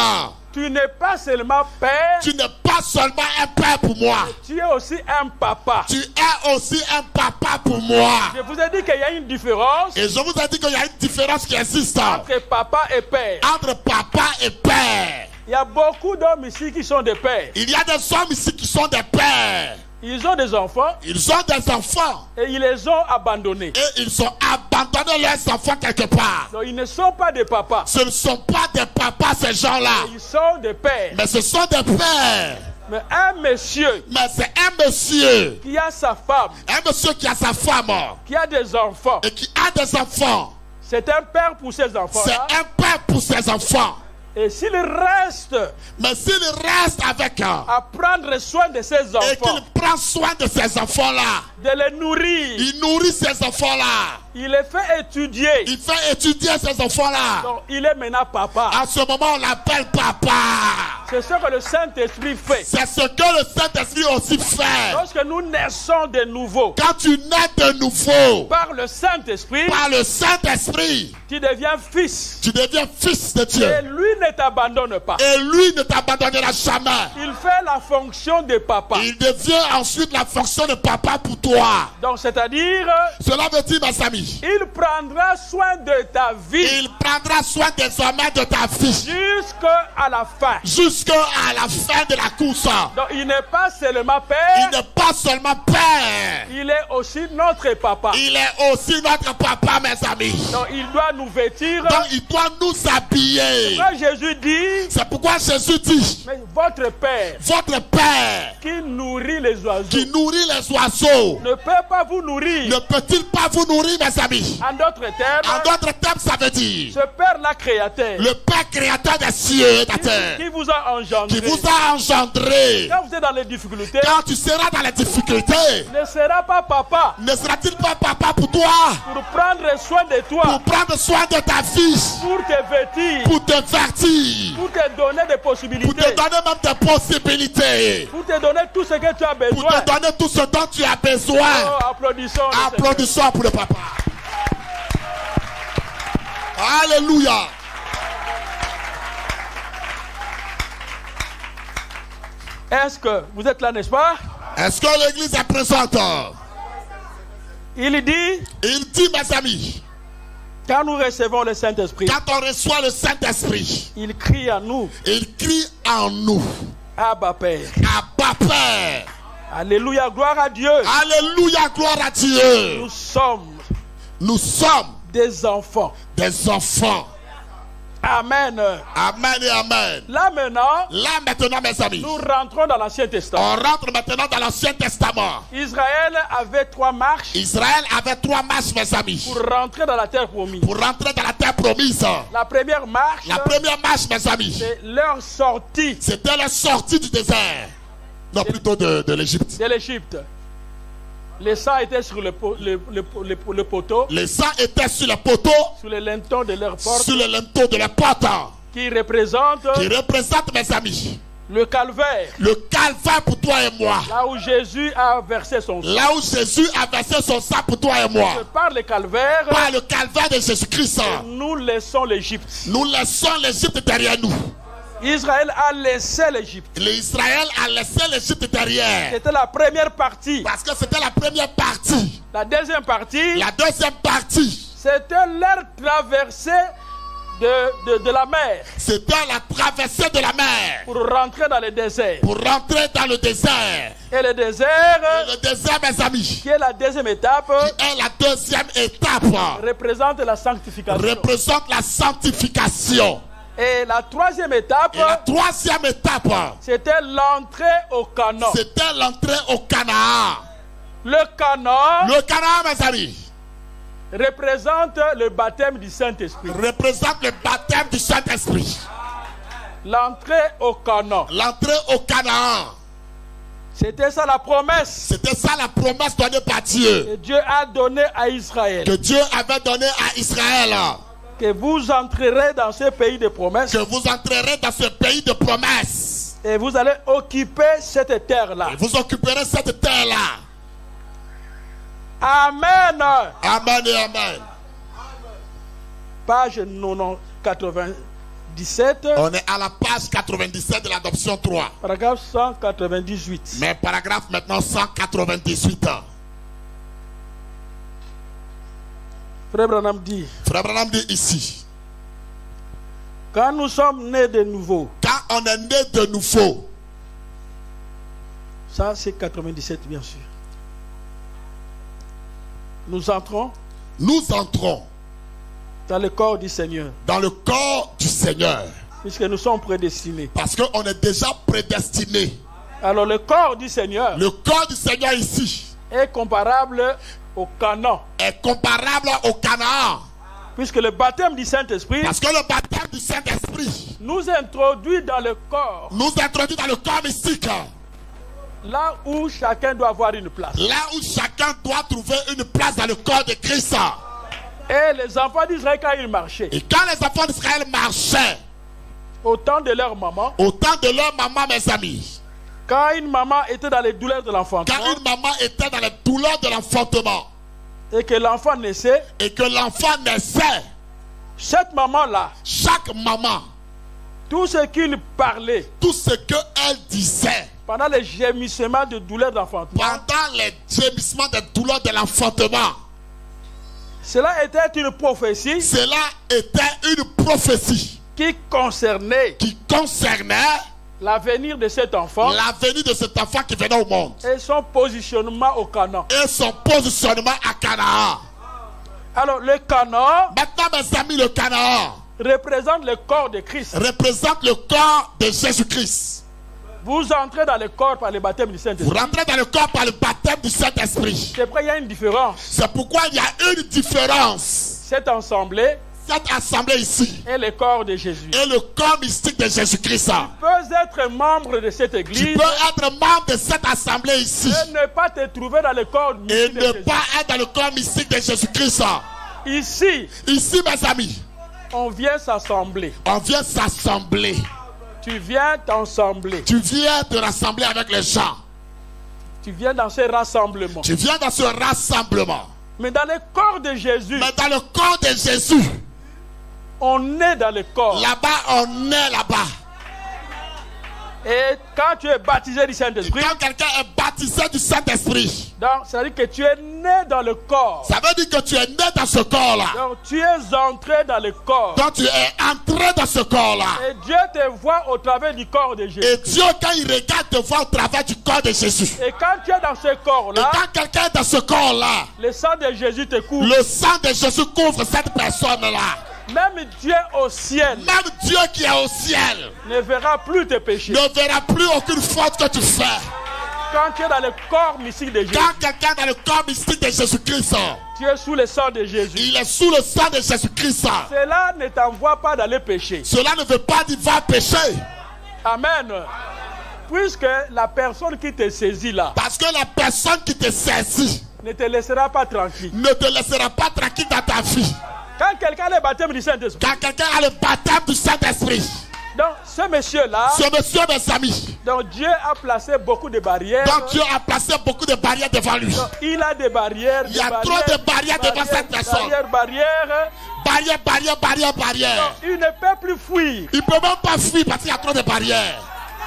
Tu n'es pas seulement père. Tu n'es pas seulement un père pour moi. Tu es aussi un papa. Tu es aussi un papa pour moi. Je vous ai dit qu'il y a une différence. Et je vous ai dit qu'il y a une différence qui existe. Entre papa et père. Entre papa et père. Il y a beaucoup d'hommes ici qui sont des pères. Il y a des hommes ici qui sont des pères. Ils ont des enfants. Ils ont des enfants. Et ils les ont abandonnés. Et ils ont abandonné leurs enfants quelque part. Donc ils ne sont pas des papas. Ce ne sont pas des papas, ces gens-là. Ils sont des pères. Mais ce sont des pères. Mais un monsieur. Mais c'est un monsieur. Qui a sa femme. Un monsieur qui a sa femme. Qui a des enfants. Et qui a des enfants. C'est un père pour ses enfants. C'est un père pour ses enfants. Et s'il reste, mais s'il reste avec à prendre soin de ses enfants, et qu'il prend soin de ses enfants-là, de les nourrir, il nourrit ses enfants-là, il les fait étudier, il fait étudier ses enfants-là. Donc il est maintenant papa. À ce moment, on l'appelle papa. C'est ce que le Saint-Esprit fait. C'est ce que le Saint-Esprit aussi fait. Lorsque nous naissons de nouveau, quand tu nais de nouveau, par le Saint-Esprit, tu deviens fils. Tu deviens fils de Dieu. Et lui ne t'abandonne pas. Et lui ne t'abandonnera jamais. Il fait la fonction de papa. Il devient ensuite la fonction de papa pour toi. Donc c'est-à-dire, cela veut dire, mes amis, il prendra soin de ta vie. Il prendra soin désormais de ta vie. Jusqu'à la fin. Jusqu'à la fin de la course. Donc il n'est pas seulement père. Il n'est pas seulement père. Il est aussi notre papa. Il est aussi notre papa, mes amis. Donc il doit nous vêtir. Donc il doit nous habiller. C'est pourquoi Jésus dit, mais votre père, qui nourrit les oiseaux, ne peut pas vous nourrir. Ne peut-il pas vous nourrir, mes amis? En d'autres termes, ça veut dire, ce Père-là créateur, le Père créateur des cieux et de la terre, qui vous a engendré. Quand vous êtes dans les difficultés, quand tu seras dans les difficultés, ne sera pas papa. Ne sera-t-il pas papa pour toi? Pour prendre soin de toi. Pour prendre soin de ta vie. Pour te vêtir. Pour te vertir. Pour te donner des possibilités. Pour te donner même des possibilités. Pour te donner tout ce que tu as besoin. Pour te donner tout ce dont tu as besoin. Oh, applaudissons. Applaudissons pour le papa. Alléluia. Est-ce que vous êtes là, n'est-ce pas? Est-ce que l'église est présente? Il dit, mes amis, quand nous recevons le Saint-Esprit, quand on reçoit le Saint-Esprit, il crie en nous. Il crie en nous. Abba Père. Abba Père. Alléluia, gloire à Dieu. Alléluia, gloire à Dieu. Nous sommes des enfants. Des enfants. Amen. Amen et amen. Là maintenant, mes amis, nous rentrons dans l'Ancien Testament. On rentre maintenant dans l'Ancien Testament. Israël avait 3 marches. Israël avait 3 marches, mes amis. Pour rentrer dans la terre promise. Pour rentrer dans la terre promise. La première marche. La première marche, mes amis. C'est leur sortie. C'était la sortie du désert. Non, plutôt de l'Égypte. De l'Égypte. Les sangs étaient sur le poteau. Les sangs étaient sur le poteau. Sur les linteaux de leur porte. Sur les linteaux de la porte. Qui représente, mes amis, le calvaire. Le calvaire pour toi et moi. Là où Jésus a versé son sang. Là où Jésus a versé son sang pour toi et moi. Par le calvaire. Par le calvaire de Jésus-Christ. Nous laissons l'Égypte. Nous laissons l'Égypte derrière nous. Israël a laissé l'Égypte. Israël a laissé l'Égypte derrière. C'était la première partie. Parce que c'était la première partie. La deuxième partie. La deuxième partie. C'était leur traversée de la mer. C'était la traversée de la mer. Pour rentrer dans le désert. Pour rentrer dans le désert. Et le désert. Mes amis. Qui est la deuxième étape. Qui est la deuxième étape. Représente la sanctification. Représente la sanctification. Et la troisième étape. C'était l'entrée au Canaan. C'était l'entrée au Canaan. Le Canaan. Le Canaan, mes amis. Représente le baptême du Saint-Esprit. Représente le baptême du Saint-Esprit. L'entrée au Canaan. L'entrée au Canaan. C'était ça la promesse. C'était ça la promesse donnée par Dieu. Que Dieu a donné à Israël. Que Dieu avait donné à Israël. Que vous entrerez dans ce pays de promesses. Que vous entrerez dans ce pays de promesses. Et vous allez occuper cette terre-là. Et vous occuperez cette terre-là. Amen. Amen et amen. Page 97. On est à la page 97 de l'adoption 3. Paragraphe 198. Mais paragraphe maintenant 198. Frère Branham dit. Frère Branham dit ici. Quand nous sommes nés de nouveau. Quand on est né de nouveau. Ça c'est 97 bien sûr. Nous entrons dans le corps du Seigneur. Dans le corps du Seigneur. Puisque nous sommes prédestinés. Parce qu'on est déjà prédestinés. Alors le corps du Seigneur. Le corps du Seigneur ici. Est comparable au Canaan. Est comparable au Canaan. Puisque le baptême du Saint-Esprit. Parce que le baptême du Saint-Esprit. Nous introduit dans le corps. Nous introduit dans le corps mystique. Là où chacun doit avoir une place. Là où chacun doit trouver une place dans le corps de Christ. Et les enfants d'Israël quand ils marchaient. Et quand les enfants d'Israël marchaient. Au temps de leur maman. Au temps de leur maman, mes amis. Quand une maman était dans les douleurs de l'enfantement. Quand une maman était dans les douleurs de l'enfantement. Et que l'enfant naissait. Et que l'enfant naissait. Cette maman-là. Chaque maman. Tout ce qu'il parlait. Tout ce qu'elle disait. Pendant les gémissements de douleur d'enfantement. Pendant les gémissements de douleur de l'enfantement. Cela était une prophétie. Cela était une prophétie. Qui concernait. L'avenir de cet enfant. L'avenir de cet enfant qui venait au monde. Et son positionnement au Canaan. Et son positionnement à Canaan. Alors le Canaan. Maintenant mes amis, le Canaan. Représente le corps de Christ. Représente le corps de Jésus-Christ. Vous entrez dans le corps par le baptême du Saint-Esprit. Vous rentrez dans le corps par le baptême du Saint-Esprit. C'est pourquoi il y a une différence. C'est pourquoi il y a une différence. Cette assemblée ici est le corps de Jésus. Et le corps mystique de Jésus-Christ. Tu peux être membre de cette église. Tu peux être membre de cette assemblée ici. Et ne pas te trouver dans le corps mystique de Jésus. Et ne pas être dans le corps mystique de Jésus-Christ. Ici, mes amis, on vient s'assembler. On vient s'assembler. Tu viens t'assembler. Tu viens te rassembler avec les gens. Tu viens dans ce rassemblement. Tu viens dans ce rassemblement. Mais dans le corps de Jésus. Mais dans le corps de Jésus. On est dans le corps. Là-bas, on est là-bas. Et quand tu es baptisé du Saint-Esprit. Quand quelqu'un est baptisé du Saint-Esprit. Donc, ça veut dire que tu es né dans le corps. Ça veut dire que tu es né dans ce corps-là. Donc, tu es entré dans le corps. Donc, tu es entré dans ce corps-là. Et Dieu te voit au travers du corps de Jésus. Et Dieu, quand il regarde, te voit au travers du corps de Jésus. Et quand tu es dans ce corps-là. Et quand quelqu'un est dans ce corps-là. Le sang de Jésus te couvre. Le sang de Jésus couvre cette personne-là. Même Dieu au ciel. Même Dieu qui est au ciel. Ne verra plus tes péchés. Ne verra plus aucune faute que tu fais. Quand tu es dans le corps mystique de Jésus. Quand quelqu'un est dans le corps mystique de Jésus-Christ. Tu es sous le sang de Jésus. Il est sous le sang de Jésus-Christ. Cela ne t'envoie pas dans les péchés. Cela ne veut pas dire va pécher. Amen. Puisque la personne qui te saisit là. Parce que la personne qui te saisit ne te laissera pas tranquille. Ne te laissera pas tranquille dans ta vie. Quand quelqu'un a le baptême du Saint-Esprit. Quand quelqu'un a le baptême du Saint-Esprit. Donc ce monsieur-là. Ce monsieur, mes amis. Donc Dieu a placé beaucoup de barrières. Donc Dieu a placé beaucoup de barrières devant lui. Donc, il a des barrières. Il y a trop de barrières devant cette personne. Barrières. Barrières. Il ne peut plus fuir. Il ne peut même pas fuir parce qu'il y a trop de barrières.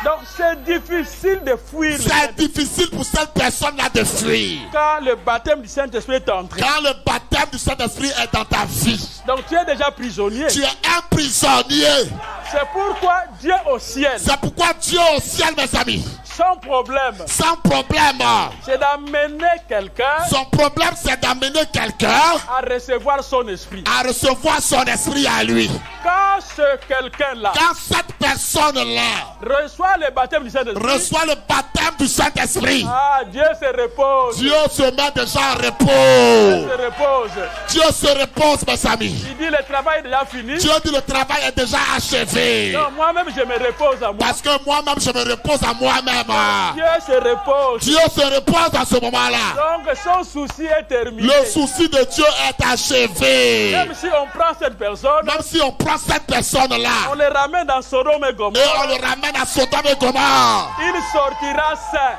Donc c'est difficile de fuir. C'est difficile pour cette personne-là de fuir. Quand le baptême du Saint-Esprit est entré. Quand le baptême du Saint-Esprit est dans ta vie. Donc tu es déjà prisonnier. Tu es un prisonnier. C'est pourquoi Dieu au ciel. C'est pourquoi Dieu au ciel, mes amis. Sans problème. Sans problème. C'est d'amener quelqu'un. Son problème, c'est d'amener quelqu'un à recevoir son esprit. À recevoir son esprit à lui. Quand ce quelqu'un-là. Quand cette personne-là reçoit le baptême du Saint-Esprit. Reçoit le baptême du Saint-Esprit. Ah, Dieu se repose. Dieu se met déjà en repos. Dieu se repose. Dieu se repose, mes amis. Il dit le travail est déjà fini. Dieu dit le travail est déjà achevé. Non, moi-même je me repose à moi. Parce que moi-même je me repose à moi-même. Dieu se repose. Dieu se repose à ce moment-là. Donc son souci est terminé. Le souci de Dieu est achevé. Même si on prend cette personne. Même si on prend cette personne-là. On le ramène dans Sodome et Gomorrhe. Et on le ramène à Sodome et Gomorrhe. Il sortira saint.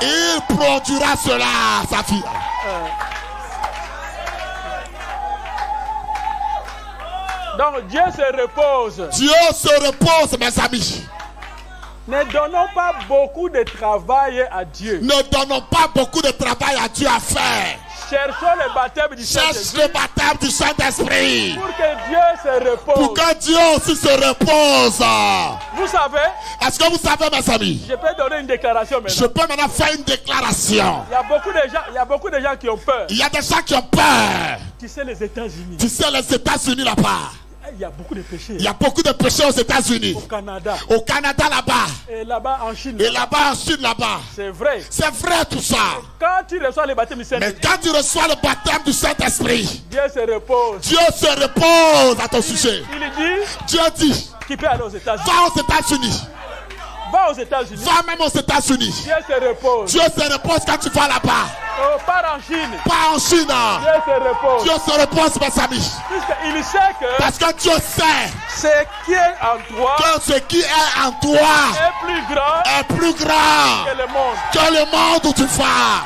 Il produira cela, sa fille. Donc Dieu se repose. Dieu se repose, mes amis. Ne donnons pas beaucoup de travail à Dieu. Ne donnons pas beaucoup de travail à Dieu à faire. Cherchons le baptême du Saint-Esprit. Cherche le baptême du Saint-Esprit. Pour que Dieu se repose. Pour que Dieu aussi se repose. Vous savez? Est-ce que vous savez, mes amis? Je peux donner une déclaration maintenant. Je peux maintenant faire une déclaration. Il y a beaucoup de gens qui ont peur. Il y a des gens qui ont peur. Tu sais les États-Unis. Tu sais les États-Unis là-bas. Il y a beaucoup de péchés. Il y a beaucoup de péchés aux États-Unis. Au Canada. Au Canada là-bas. Et là-bas en Chine. Et là-bas en Chine là-bas. C'est vrai. C'est vrai tout ça. Quand tu reçois le baptême du Saint-Esprit. Mais quand tu reçois le baptême du Saint-Esprit. Dieu se repose. Dieu se repose à ton sujet. Il dit. Dieu dit. Qui peut aller aux États-Unis. Va aux États-Unis. Va aux États-Unis. Va même aux États-Unis. Dieu se repose. Dieu se repose quand tu vas là-bas. Oh, pas en Chine. Pas en Chine. Dieu se repose. Dieu se repose, mes amis. Puisqu'il sait que. Parce que Dieu sait. Ce qui est en toi. Que ce qui est en toi. Est plus grand. Est plus grand. Que le monde. Que le monde où tu vas.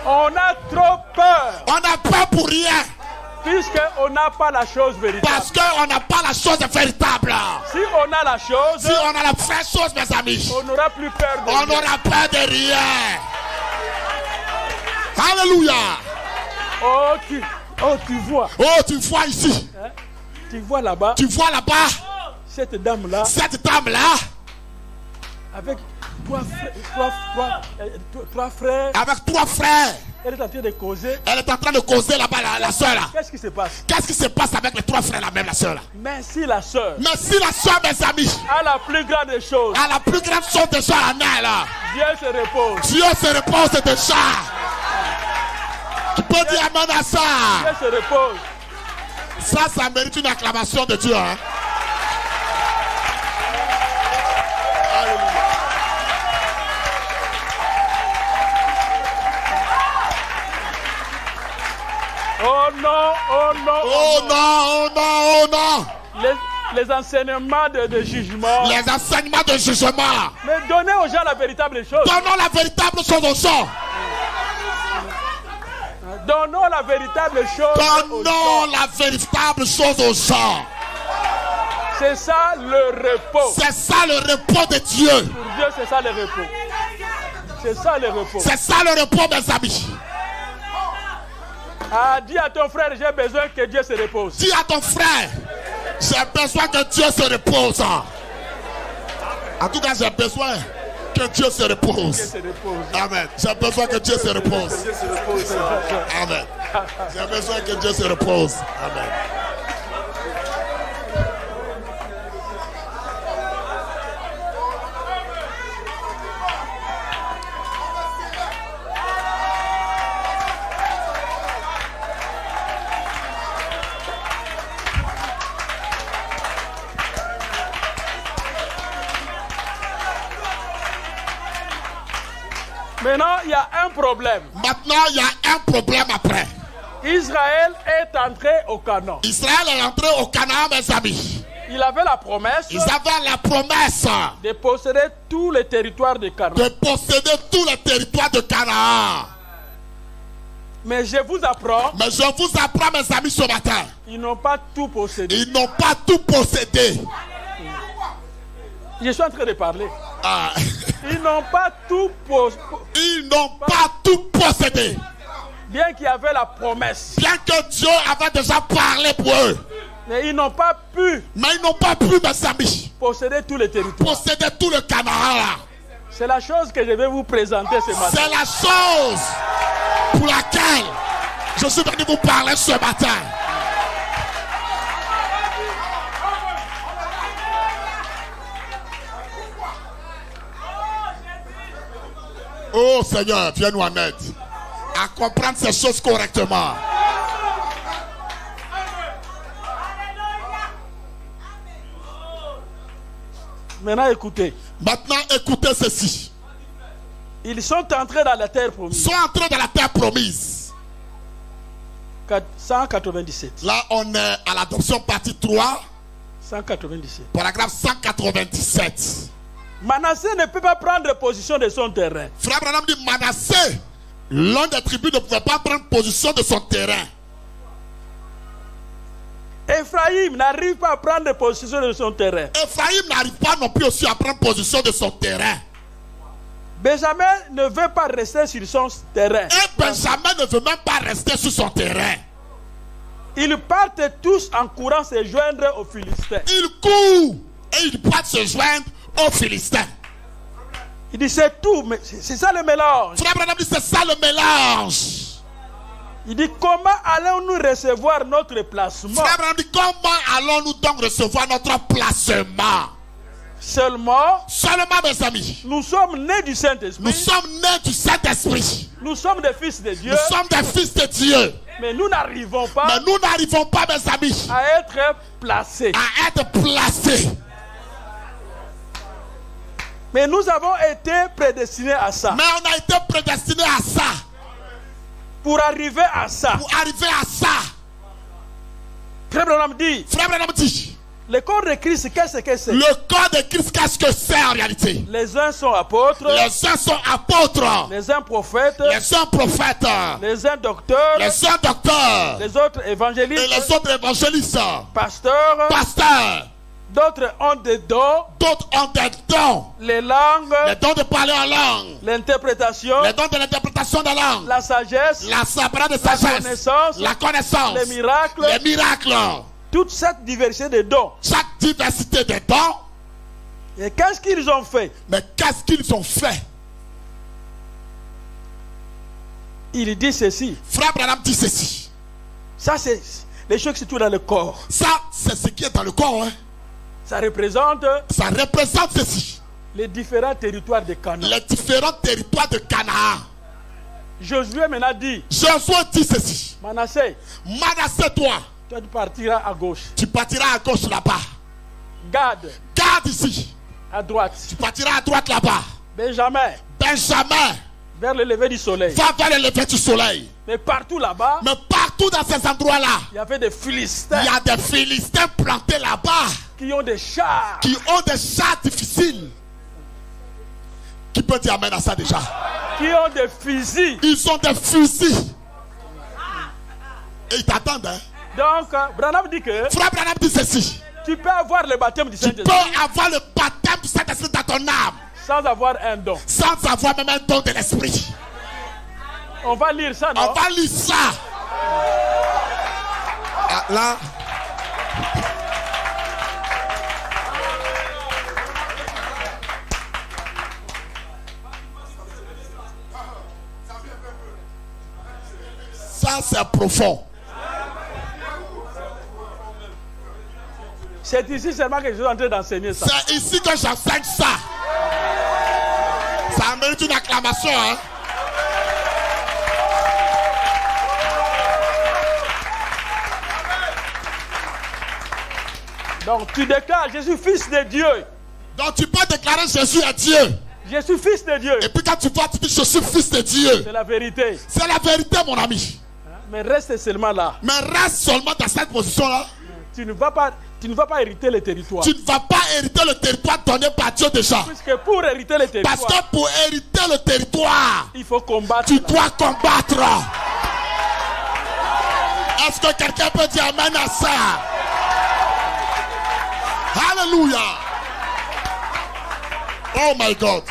On a trop peur. On n'a peur pour rien. Puisqu'on n'a pas la chose véritable. Parce qu'on n'a pas la chose véritable. Si on a la chose. Si on a la vraie chose, mes amis. On n'aura plus peur de rien. On n'aura peur de rien. Alléluia. Tu vois. Oh, tu vois ici. Hein? Tu vois là-bas. Tu vois là-bas. Cette dame-là. Cette dame-là. Avec trois frères. Avec 3 frères. Elle est en train de causer. Elle est en train de causer là-bas, la soeur là. Qu'est-ce qui se passe? Qu'est-ce qui se passe avec les 3 frères là, même la soeur là? Mais si la soeur. Mais si la soeur, mes amis. A la plus grande des choses. A la plus grande chose déjà en elle là. Dieu se repose. Dieu se repose déjà. Tu peux dire amen à ça. Dieu se repose. Ça mérite une acclamation de Dieu. Hein? Oh non, oh non, oh non, oh non, oh non. Les enseignements de jugement. Les enseignements de jugement. Mais donnez aux gens la véritable chose. Donnons la véritable chose aux gens. Donnons la véritable chose. Donnons la véritable chose aux gens. C'est ça le repos. C'est ça le repos de Dieu. Pour Dieu, c'est ça le repos. C'est ça le repos. C'est ça le repos, mes amis. Ah, dis à ton frère, j'ai besoin que Dieu se repose. Dis à ton frère, j'ai besoin que Dieu se repose. En tout cas, j'ai besoin que Dieu se repose. Amen. J'ai besoin que Dieu se repose. Amen. J'ai besoin que Dieu se repose. Amen. Maintenant, il y a un problème. Maintenant, il y a un problème après. Israël est entré au Canaan. Israël est entré au Canaan, mes amis. Il avait la promesse. Ils avaient la promesse de posséder tous les territoires de Canaan. De posséder tous les territoires de Canaan. Mais je vous apprends. Mais je vous apprends, mes amis, ce matin. Ils n'ont pas tout possédé. Ils n'ont pas tout possédé. Je suis en train de parler. Ah. Ils n'ont pas tout possédé. Ils n'ont pas tout possédé. Bien qu'il y avait la promesse. Bien que Dieu avait déjà parlé pour eux. Mais ils n'ont pas pu. Mais ils n'ont pas pu, mes amis. Posséder tous les territoires. Posséder tout le Canaan. C'est la chose que je vais vous présenter ce matin. C'est la chose pour laquelle je suis venu vous parler ce matin. Oh Seigneur, viens nous en aide à comprendre ces choses correctement. Maintenant écoutez. Maintenant écoutez ceci. Ils sont entrés dans la terre promise. Ils sont entrés dans la terre promise. 197. Là on est à l'adoption partie 3. 197. Paragraphe 197. Manassé ne peut pas prendre position de son terrain. Frère Branham dit Manassé, l'un des tribus ne pouvait pas prendre position de son terrain. Ephraïm n'arrive pas à prendre position de son terrain. Ephraïm n'arrive pas non plus aussi à prendre position de son terrain. Benjamin ne veut pas rester sur son terrain. Et Benjamin ne veut même pas rester sur son terrain. Ils partent tous en courant se joindre aux Philistins. Ils courent et ils partent se joindre aux Philistins. Il dit c'est tout, mais c'est ça le mélange. Frère Branham dit c'est ça le mélange. Il dit comment allons-nous recevoir notre placement? Frère Branham dit comment allons-nous donc recevoir notre placement? Seulement, mes amis, nous sommes nés du Saint-Esprit. Nous sommes nés du Saint-Esprit. Nous sommes des fils de Dieu. Nous sommes des fils de Dieu. Mais nous n'arrivons pas. Mais nous n'arrivons pas, mes amis, à être placés. À être placés. Mais nous avons été prédestinés à ça. Mais on a été prédestinés à ça. Pour arriver à ça. Pour arriver à ça. Frère Branham dit. Le corps de Christ, qu'est-ce que c'est? Le corps de Christ, qu'est-ce que c'est en réalité? Les uns sont apôtres. Les uns sont apôtres. Les uns prophètes. Les uns prophètes. Les uns docteurs. Les uns docteurs. Les autres évangélistes. Et les autres évangélistes. Pasteurs. D'autres ont des dons. D'autres ont des dons. Les langues. Les dons de parler en langue. L'interprétation. Les dons de l'interprétation de langue. La sagesse. La sabre de sagesse. La connaissance. Les miracles. Les miracles. Toute cette diversité de dons. Chaque diversité de dons. Et qu'est-ce qu'ils ont fait? Mais qu'est-ce qu'ils ont fait? Il dit ceci. Frère Branham dit ceci. Ça, c'est les choses qui se trouvent dans le corps. Ça, c'est ce qui est dans le corps. Hein? Ça représente ceci. Les différents territoires de Canaan. Les différents territoires de Canaan. Josué maintenant dit. Josué dit ceci. Manassé, toi. Tu partiras à gauche. Tu partiras à gauche là-bas. Gad ici. À droite. Tu partiras à droite là-bas. Benjamin. Vers le lever du soleil. Va vers le lever du soleil. Mais partout là-bas. Mais partout dans ces endroits-là. Il y avait des Philistins. Il y a des Philistins plantés là-bas. Qui ont des chars. Difficiles. Qui peut dire amen à ça déjà? Qui ont des fusils. Ils ont des fusils. Et ils t'attendent, hein? Donc, Branham dit que. Frère Branham dit ceci. Tu peux avoir le baptême du Saint-Esprit. Tu peux avoir le baptême du Saint-Esprit dans ton âme. Sans avoir un don. Sans avoir même un don de l'esprit. On va lire ça, non? On va lire ça. Ah, là. Ça, c'est profond. C'est ici seulement que je suis en train d'enseigner ça. C'est ici que j'enseigne ça. Ça mérite une acclamation, hein. Donc tu déclares, je suis fils de Dieu. Donc tu peux déclarer Jésus est Dieu. Je suis fils de Dieu. Et puis quand tu vois, tu dis je suis fils de Dieu. C'est la vérité. C'est la vérité, mon ami. Mais reste seulement là. Mais reste seulement dans cette position-là. Tu ne vas pas hériter le territoire. Tu ne vas pas hériter le territoire donné par Dieu déjà. Puisque pour hériter le territoire. Parce que pour hériter le territoire, il faut combattre. Tu dois combattre. Est-ce que quelqu'un peut dire amen à ça? Alléluia. Oh my God.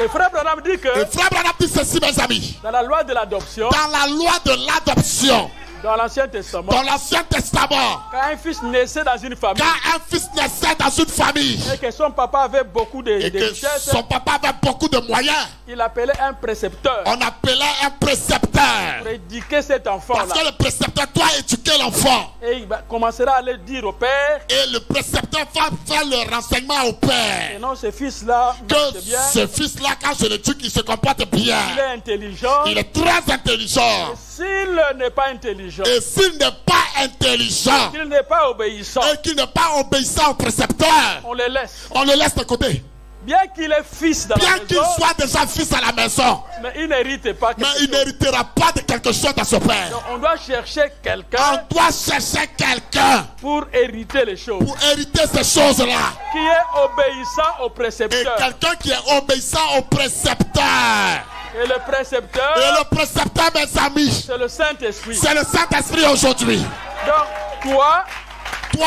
Et Frère Branham dit que. Et Frère Branham dit ceci, mes amis. Dans la loi de l'adoption. Dans la loi de l'adoption. Dans l'Ancien Testament. Dans l'Ancien Testament. Quand un fils naissait dans une famille. Quand un fils naissait dans une famille. Et que son papa avait beaucoup de richesses. Son papa avait beaucoup de moyens. Il appelait un précepteur. On appelait un précepteur. Pour éduquer cet enfant-là. Parce que le précepteur doit éduquer l'enfant. Et il commencera à le dire au père. Et le précepteur va faire le renseignement au père. Et non, ce fils-là. Que ce fils-là, quand je le dis, il se comporte bien. Il est intelligent. Il est très intelligent. S'il n'est pas intelligent. Et s'il n'est pas intelligent. Qu'il n'est pas obéissant. Et qu'il n'est pas obéissant au précepteur. On le laisse. On le laisse de côté. Bien qu'il est fils dans la maison. Bien qu'il soit déjà fils à la maison. Mais il n'hérite pas quelque chose. Mais il n'héritera pas de quelque chose dans ce père. Donc on doit chercher quelqu'un. On doit chercher quelqu'un. Pour hériter les choses. Pour hériter ces choses-là. Qui est obéissant au précepteur. Et quelqu'un qui est obéissant au précepteur. Et le précepteur. Et le précepteur, mes amis. C'est le Saint-Esprit. C'est le Saint-Esprit aujourd'hui. Donc toi,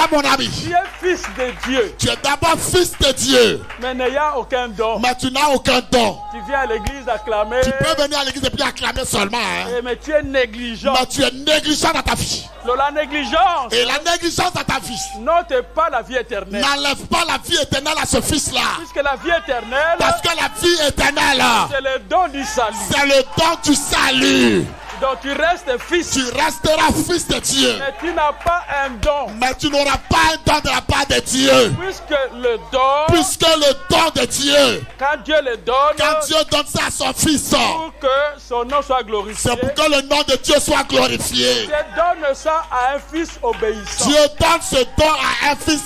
mon ami, tu es fils de Dieu. Tu es d'abord fils de Dieu. Mais n'ayant aucun don. Mais tu n'as aucun don. Tu viens à l'église acclamer. Tu peux venir à l'église et puis acclamer seulement. Hein. Mais tu es négligent. Mais tu es négligent dans ta vie. La négligence. Et la négligence dans ta vie. N'ôte pas la vie éternelle. N'enlève pas la vie éternelle à ce fils-là. Puisque la vie éternelle. Parce que la vie éternelle. C'est le don du salut. C'est le don du salut. Donc tu restes fils. Tu resteras fils de Dieu. Mais tu n'as pas un don. Mais tu n'auras pas un don de la part de Dieu. Puisque le don de Dieu. Quand Dieu le donne. Quand Dieu donne ça à son fils. Pour que son nom soit glorifié. C'est pour que le nom de Dieu soit glorifié. Dieu donne ça à un fils obéissant. Dieu donne ce don à un fils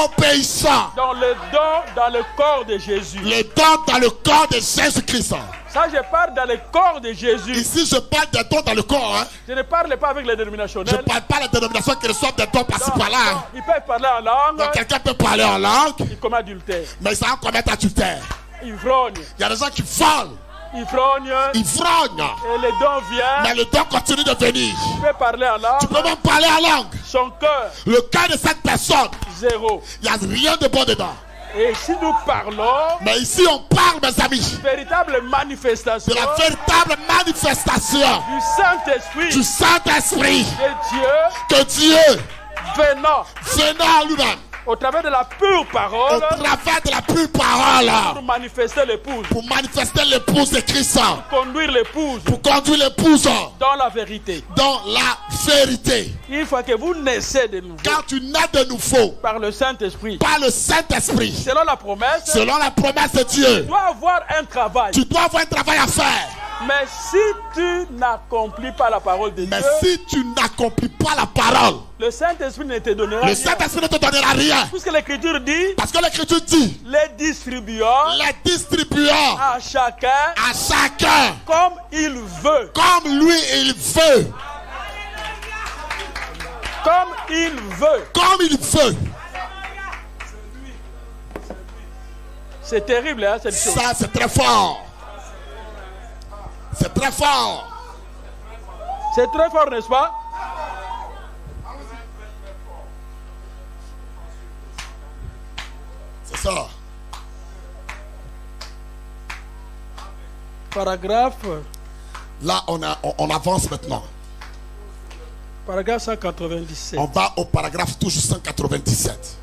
obéissant. Dans le don dans le corps de Jésus. Le don dans le corps de Jésus-Christ. Ça, je parle dans le corps de Jésus. Ici, je parle des dons dans le corps. Hein. Je ne parle pas avec les dénominationnels. Je ne parle pas des dénominations qui reçoivent des dons par-ci par-là. Hein. Ils peuvent parler en langue. Donc, quelqu'un peut parler en langue. Il commet adultère. Mais ça va commettre adultère. Il frogne. Il y a des gens qui volent. Il frogne. Il frogne. Et le don vient. Mais le don continue de venir. Tu peux parler en langue. Tu peux même parler en langue. Son cœur. Le cœur de cette personne. Zéro. Il n'y a rien de bon dedans. Et si nous parlons, mais ici on parle, mes amis, véritable manifestation, de la véritable manifestation du Saint-Esprit, de Dieu, que Dieu venant à lui-même, au travers de la pure parole, pour manifester l'épouse, de Christ, pour conduire l'épouse, dans la vérité, une fois que vous naissez de nouveau, quand tu nais de nouveau, par le Saint-Esprit, selon la promesse de Dieu, tu dois avoir un travail, à faire. Mais si tu n'accomplis pas la parole de Dieu, le Saint-Esprit ne te donnera rien. Puisque l'Écriture dit, parce que l'Écriture dit, les distribuant à chacun comme il veut. Comme lui il veut. Comme il veut. C'est terrible, hein, cette chose. Ça, c'est très fort. C'est très fort. C'est très fort, n'est-ce pas? C'est ça. Paragraphe. Là, on avance maintenant. Paragraphe 197. On va au paragraphe toujours 197.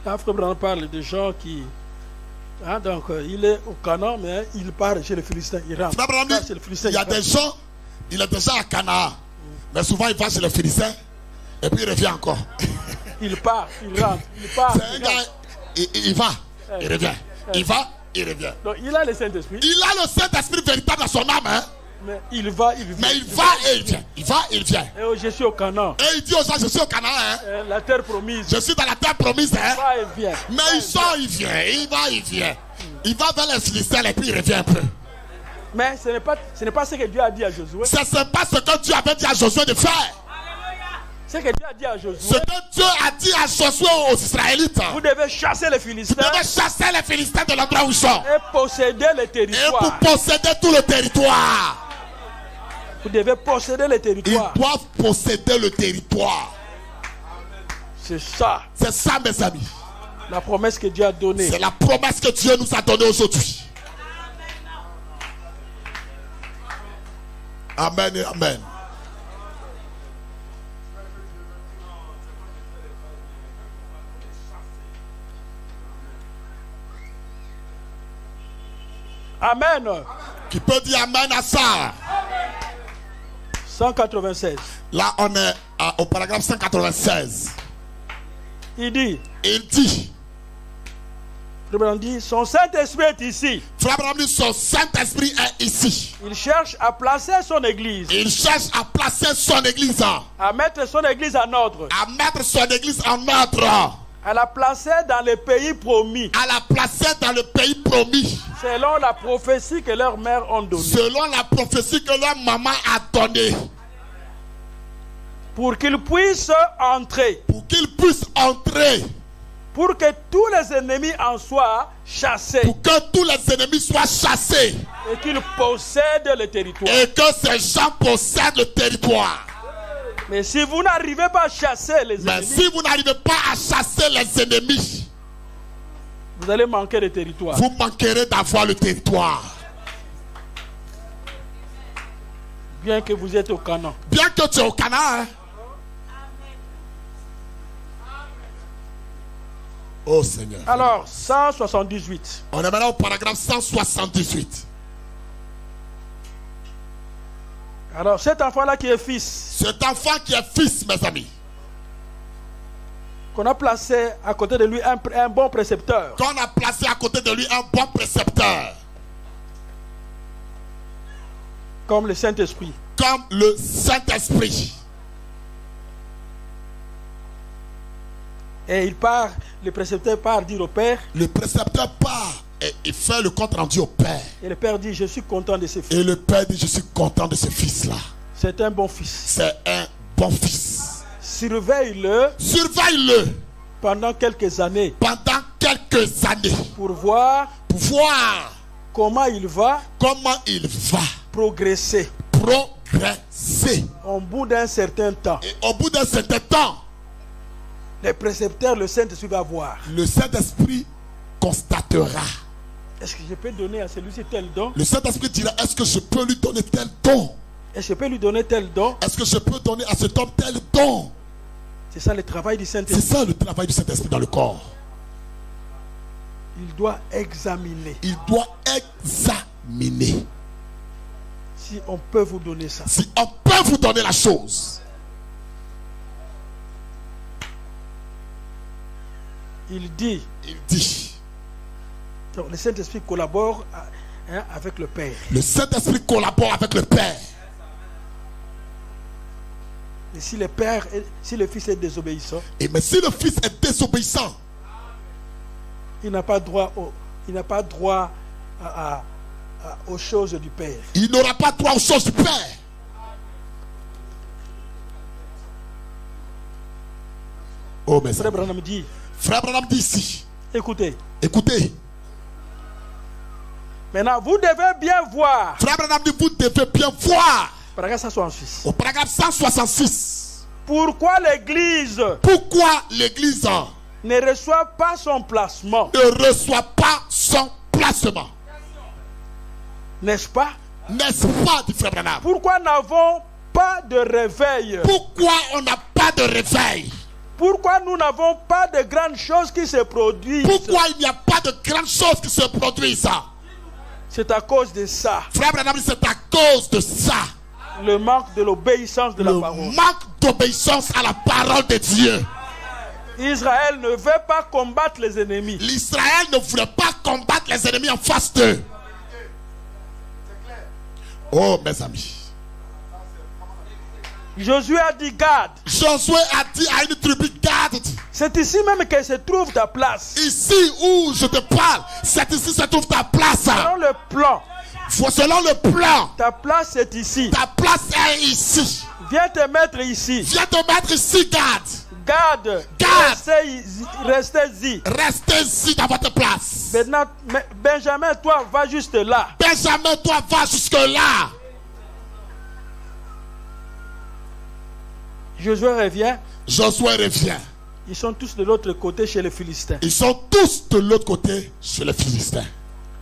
Frère parle de gens qui... donc il est au Canaan, mais il part chez les Philistins. Il rentre. Il y a des gens, il est déjà à Canaan, mais souvent il va chez les Philistins et puis il revient encore. Il part, il rentre, il part. C'est un gars, il va, il revient. Il va, il revient. Donc il a le Saint-Esprit. Il a le Saint-Esprit véritable dans son âme. Hein? Mais il va, il vient. Mais il va et il vient. Il va et il vient. Et je suis au Canaan. Et il dit aux gens, je suis au Canaan. Hein? La terre promise. Je suis dans la terre promise. Hein? Il va et vient. Mais il sort, il vient. Il va, il vient. Il va vers les Philistins et puis il revient un peu. Mais ce n'est pas ce que Dieu a dit à Josué. Ce n'est pas ce que Dieu avait dit à Josué de faire. Ce que Dieu a dit à Josué. Ce que Dieu a dit à Josué aux Israélites. Vous devez chasser les Philistins. Vous devez chasser les Philistins de l'endroit où ils sont. Et posséder le territoire. Et pour posséder tout le territoire. Vous devez posséder le territoire. Ils doivent posséder le territoire. C'est ça. C'est ça, mes amis. La promesse que Dieu a donnée. C'est la promesse que Dieu nous a donnée aujourd'hui. Amen et amen. Amen. Qui peut dire amen à ça? 196. Là, on est au paragraphe 196. Il dit. Frère dit, son Saint-Esprit est ici. Frère dit, son Saint-Esprit est ici. Il cherche à placer son église. Il cherche à placer son église. À mettre son église en ordre. À mettre son église en ordre. À la placer dans le pays promis. À la placer dans le pays promis. Selon la prophétie que leurs mères ont donnée. Selon la prophétie que leur maman a donnée. Pour qu'ils puissent entrer. Pour qu'ils puissent entrer. Pour que tous les ennemis en soient chassés. Pour que tous les ennemis soient chassés. Et qu'ils possèdent le territoire. Et que ces gens possèdent le territoire. Mais si vous n'arrivez pas à chasser les ennemis. Mais si vous n'arrivez pas à chasser les ennemis. Vous allez manquer de territoire. Vous manquerez d'avoir le territoire. Bien que vous êtes au Canaan. Bien que tu es au Canaan. Hein? Oh Seigneur. Alors, 178. On est maintenant au paragraphe 178. Alors, cet enfant-là qui est fils. Cet enfant qui est fils, mes amis. Qu'on a placé à côté de lui un bon précepteur. Qu'on a placé à côté de lui un bon précepteur. Comme le Saint-Esprit. Comme le Saint-Esprit. Et il part, le précepteur part dire au Père. Le précepteur part et il fait le compte rendu au Père. Et le Père dit, je suis content de ce fils. Et le Père dit, je suis content de ce fils-là. C'est un bon fils. C'est un bon fils. Surveille-le. Surveille-le. Pendant quelques années. Pendant quelques années. Pour voir. Comment il va. Comment il va. Progresser. Progresser. Au bout d'un certain temps. Et au bout d'un certain temps. Les précepteurs, le Saint-Esprit va voir. Le Saint-Esprit constatera. Est-ce que je peux donner à celui-ci tel don? Le Saint-Esprit dira, est-ce que je peux lui donner tel don? Est-ce que je peux lui donner tel don? Est-ce que je peux donner à cet homme tel don? C'est ça le travail du Saint-Esprit. C'est ça le travail du Saint-Esprit dans le corps. Il doit examiner. Il doit examiner. Si on peut vous donner ça. Si on peut vous donner la chose. Il dit. Donc le Saint-Esprit collabore avec le Père. Le Saint-Esprit collabore avec le Père. Et si le Fils est désobéissant. Mais si le Fils est désobéissant. Il n'a pas droit aux choses du Père. Il n'aura pas droit aux choses du Père. Oh, mais Frère Branham dit. Frère Branham dit ici. Écoutez. Maintenant, vous devez bien voir. Frère Branham dit, vous devez bien voir. Paragraphe 166. Au paragraphe 166. Pourquoi l'Église ne reçoit pas son placement? Ne reçoit pas son placement. N'est-ce pas? N'est-ce pas, dit Frère Branham? Pourquoi n'avons pas de réveil? Pourquoi on n'a pas de réveil? Pourquoi nous n'avons pas de grandes choses qui se produisent? Pourquoi il n'y a pas de grandes choses qui se produisent? C'est à cause de ça. Frère Branham, c'est à cause de ça. Le manque de l'obéissance de la parole. Le manque d'obéissance à la parole de Dieu. Israël ne veut pas combattre les ennemis. L'Israël ne voulait pas combattre les ennemis en face d'eux. Oh mes amis. Josué a dit garde. Josué a dit à une tribu garde. C'est ici même que se trouve ta place. Ici où je te parle, c'est ici se trouve ta place. Selon le plan. Selon le plan. Ta place est ici. Ta place est ici. Viens te mettre ici. Viens te mettre ici, garde. Garde. Restez-y. Restez-y dans votre place. Maintenant, Benjamin, toi, va juste là. Benjamin, toi, va jusque là. Josué revient. Josué revient. Ils sont tous de l'autre côté chez les Philistins. Ils sont tous de l'autre côté chez les Philistins.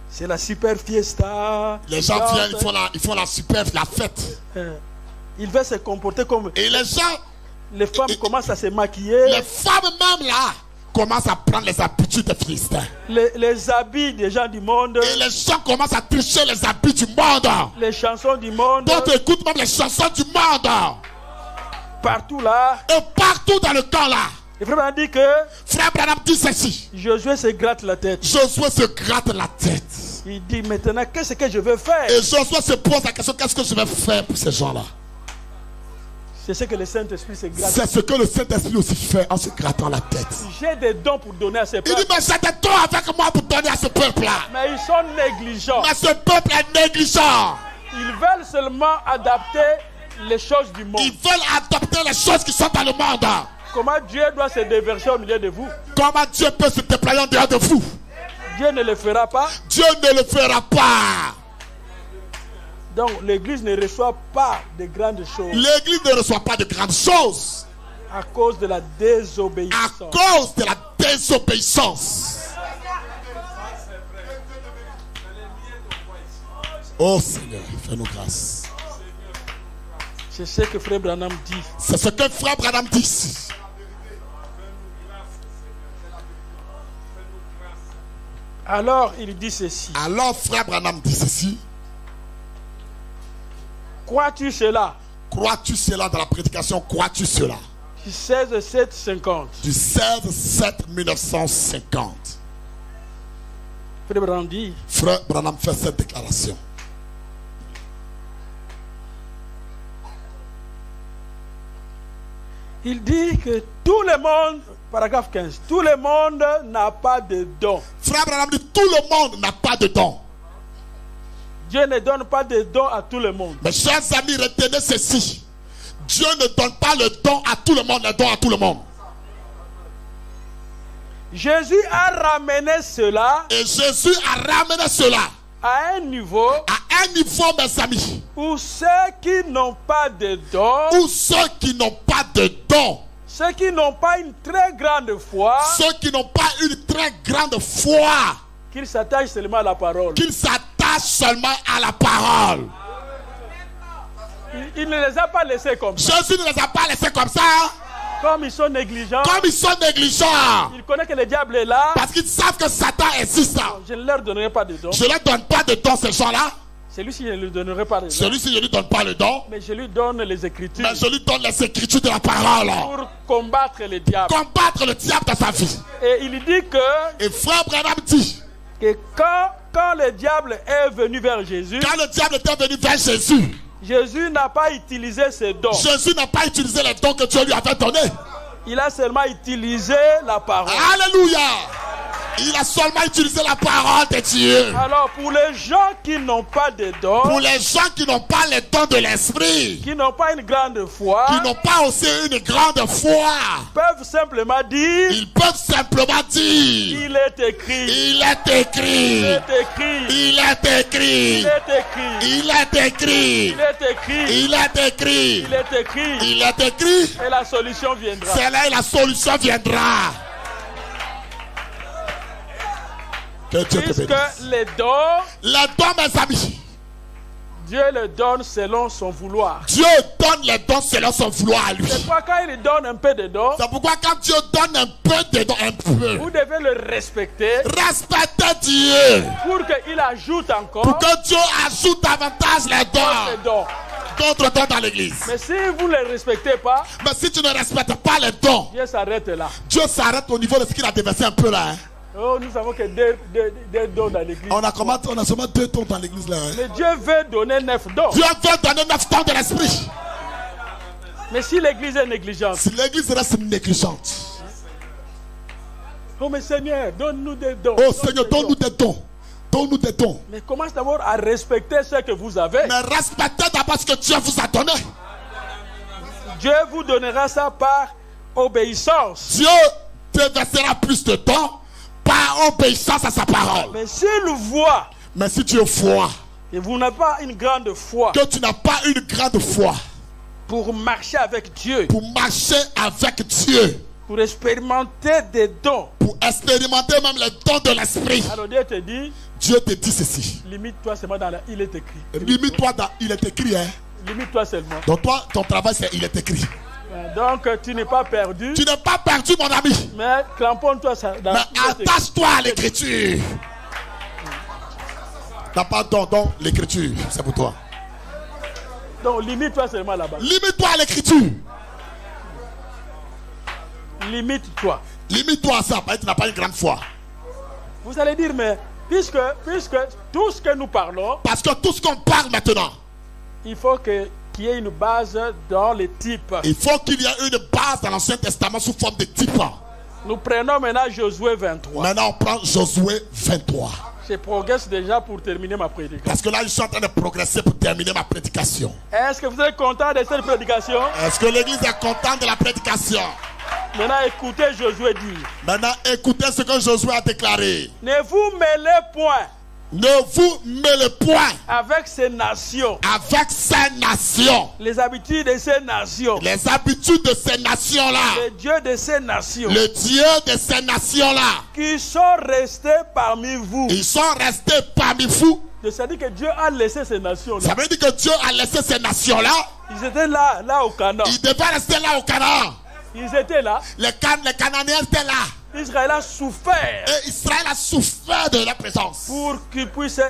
C'est la super fiesta. Les gens viennent, ils font la super, la fête. Ils veulent se comporter comme... Et les gens... Les femmes commencent à se maquiller. Les femmes même là commencent à prendre les habitudes des Philistins. Les habits des gens du monde. Et les gens commencent à toucher les habits du monde. Les chansons du monde. D'autres écoutent même les chansons du monde. Partout là. Et partout dans le camp là. Et Frère Branham dit que... Frère Branham dit ceci. Josué se gratte la tête. Josué se gratte la tête. Il dit maintenant qu'est-ce que je vais faire? Et Josué se pose la question, qu'est-ce que je vais faire pour ces gens là? C'est ce que le Saint-Esprit se gratte. C'est ce que le Saint-Esprit aussi fait en se grattant la tête. J'ai des dons pour donner à ce peuple. Il dit mais j'ai des dons avec moi pour donner à ce peuple là. Mais ils sont négligents. Mais ce peuple est négligent. Ils veulent seulement adapter les choses du monde. Ils veulent adopter les choses qui sont dans le monde. Comment Dieu doit se déverser au milieu de vous? Comment Dieu peut se déployer en dehors de vous? Dieu ne le fera pas. Dieu ne le fera pas. Donc l'église ne reçoit pas de grandes choses. L'église ne reçoit pas de grandes choses. À cause de la désobéissance. À cause de la désobéissance. Oh Seigneur, fais-nous grâce. C'est ce que Frère Branham dit. C'est ce que Frère Branham dit ici. Alors il dit ceci. Alors Frère Branham dit ceci. Crois-tu cela? Crois-tu cela dans la prédication? Crois-tu cela? Du 16/7/50. Du 16/7/1950. Frère Branham dit. Frère Branham fait cette déclaration. Il dit que tout le monde, paragraphe 15, tout le monde n'a pas de don. Frère Branham dit tout le monde n'a pas de don. Dieu ne donne pas de don à tout le monde. Mes chers amis, retenez ceci. Dieu ne donne pas le don à tout le monde, le don à tout le monde. Jésus a ramené cela. Et Jésus a ramené cela. À un niveau. À un niveau, mes amis. Où ceux qui n'ont pas de don. Où ceux qui n'ont pas de don. Ceux qui n'ont pas une très grande foi. Ceux qui n'ont pas une très grande foi. Qu'ils s'attachent seulement à la parole. Qu'ils s'attachent seulement à la parole. Il ne les a pas laissés comme ça. Jésus ne les a pas laissés comme ça. Comme ils sont négligents. Comme ils sont négligents. Ils connaissent que le diable est là. Parce qu'ils savent que Satan existe. Je ne leur donnerai pas de don. Je ne leur donne pas de don, ces gens-là. Celui-ci, je ne lui donnerai pas de don. Celui-ci, je ne lui donne pas le don. Mais je lui donne les Écritures. Mais je lui donne les Écritures de la parole. Pour combattre le diable. Combattre le diable dans sa vie. Et il dit que. Et Frère Branham dit. Que quand le diable est venu vers Jésus. Quand le diable était venu vers Jésus. Jésus n'a pas utilisé ses dons. Jésus n'a pas utilisé les dons que Dieu lui avait donnés. Il a seulement utilisé la parole. Alléluia. Il a seulement utilisé la parole de Dieu. Alors pour les gens qui n'ont pas de dons. Pour les gens qui n'ont pas les dons de l'esprit. Qui n'ont pas une grande foi. Qui n'ont pas aussi une grande foi. Peuvent simplement dire. Ils peuvent simplement dire. Il est écrit. Il est écrit. Il est écrit. Il est écrit. Il est écrit. Il est écrit. Il est écrit. Il est écrit. Il est écrit. Il est écrit. Et la solution viendra. C'est là et la solution viendra. Que Dieu te bénisse. Les dons, mes amis, Dieu le donne selon son vouloir. Dieu donne les dons selon son vouloir à lui. C'est pourquoi quand il donne un peu de dons, c'est pourquoi quand Dieu donne un peu de dons, vous devez le respecter. Respectez Dieu. Pour qu'il ajoute encore. Pour que Dieu ajoute davantage les dons. D'autres dons dans l'église. Mais si vous ne les respectez pas, mais si tu ne respectes pas les dons, Dieu s'arrête là. Dieu s'arrête au niveau de ce qu'il a déversé un peu là. Hein. Oh, nous savons que deux dons dans l'église. On a seulement 2 dons dans l'église là. Hein. Mais Dieu veut donner 9 dons. Dieu veut donner 9 dons de l'esprit. Mais si l'église est négligente. Si l'église reste négligente. Oh mais Seigneur, donne-nous des dons. Oh Seigneur, donne-nous des dons. Donne-nous des dons. Mais commence d'abord à respecter ce que vous avez. Mais respectez d'abord ce que Dieu vous a donné. Dieu vous donnera ça par obéissance. Dieu te versera plus de dons par obéissance à sa parole. Mais s'il voit. Mais si tu vois. Et vous n'avez pas une grande foi. Que tu n'as pas une grande foi. Pour marcher avec Dieu. Pour marcher avec Dieu. Pour expérimenter des dons. Pour expérimenter même les dons de l'esprit. Alors Dieu te dit. Dieu te dit ceci. Limite-toi seulement dans il est écrit. Limite-toi dans il est écrit. Hein. Limite-toi seulement. Donc toi, ton travail c'est il est écrit. Donc tu n'es pas perdu. Tu n'es pas perdu mon ami. Mais cramponne-toi dans. Mais attache-toi à l'écriture. T'as pas de don, donc l'écriture, c'est pour toi. Donc limite-toi seulement là-bas. Limite-toi à l'écriture. Limite-toi. Limite-toi à ça, parce que tu n'as pas une grande foi. Vous allez dire, mais puisque tout ce que nous parlons. Parce que tout ce qu'on parle maintenant. Il faut qu'il y ait une base dans les types. Il faut qu'il y ait une base dans l'Ancien Testament sous forme de types. Nous prenons maintenant Josué 23. Maintenant on prend Josué 23. Je progresse déjà pour terminer ma prédication. Parce que là je suis en train de progresser pour terminer ma prédication. Est-ce que vous êtes content de cette prédication? Est-ce que l'église est contente de la prédication? Maintenant écoutez Josué dire. Maintenant écoutez ce que Josué a déclaré. Ne vous mêlez point. Ne vous mêlez point avec ces nations. Avec ces nations. Les habitudes de ces nations. Les habitudes de ces nations-là. Le Dieu de ces nations. Le Dieu de ces nations-là. Qui sont restés parmi vous. Ils sont restés parmi vous. Ça veut dire que Dieu a laissé ces nations-là. Ça veut dire que Dieu a laissé ces nations-là. Ils étaient là au Canaan. Ils devaient rester là au Canaan. Ils étaient là. Les Cananéens étaient là. Israël a souffert. Et Israël a souffert de leur présence. Pour qu'ils puissent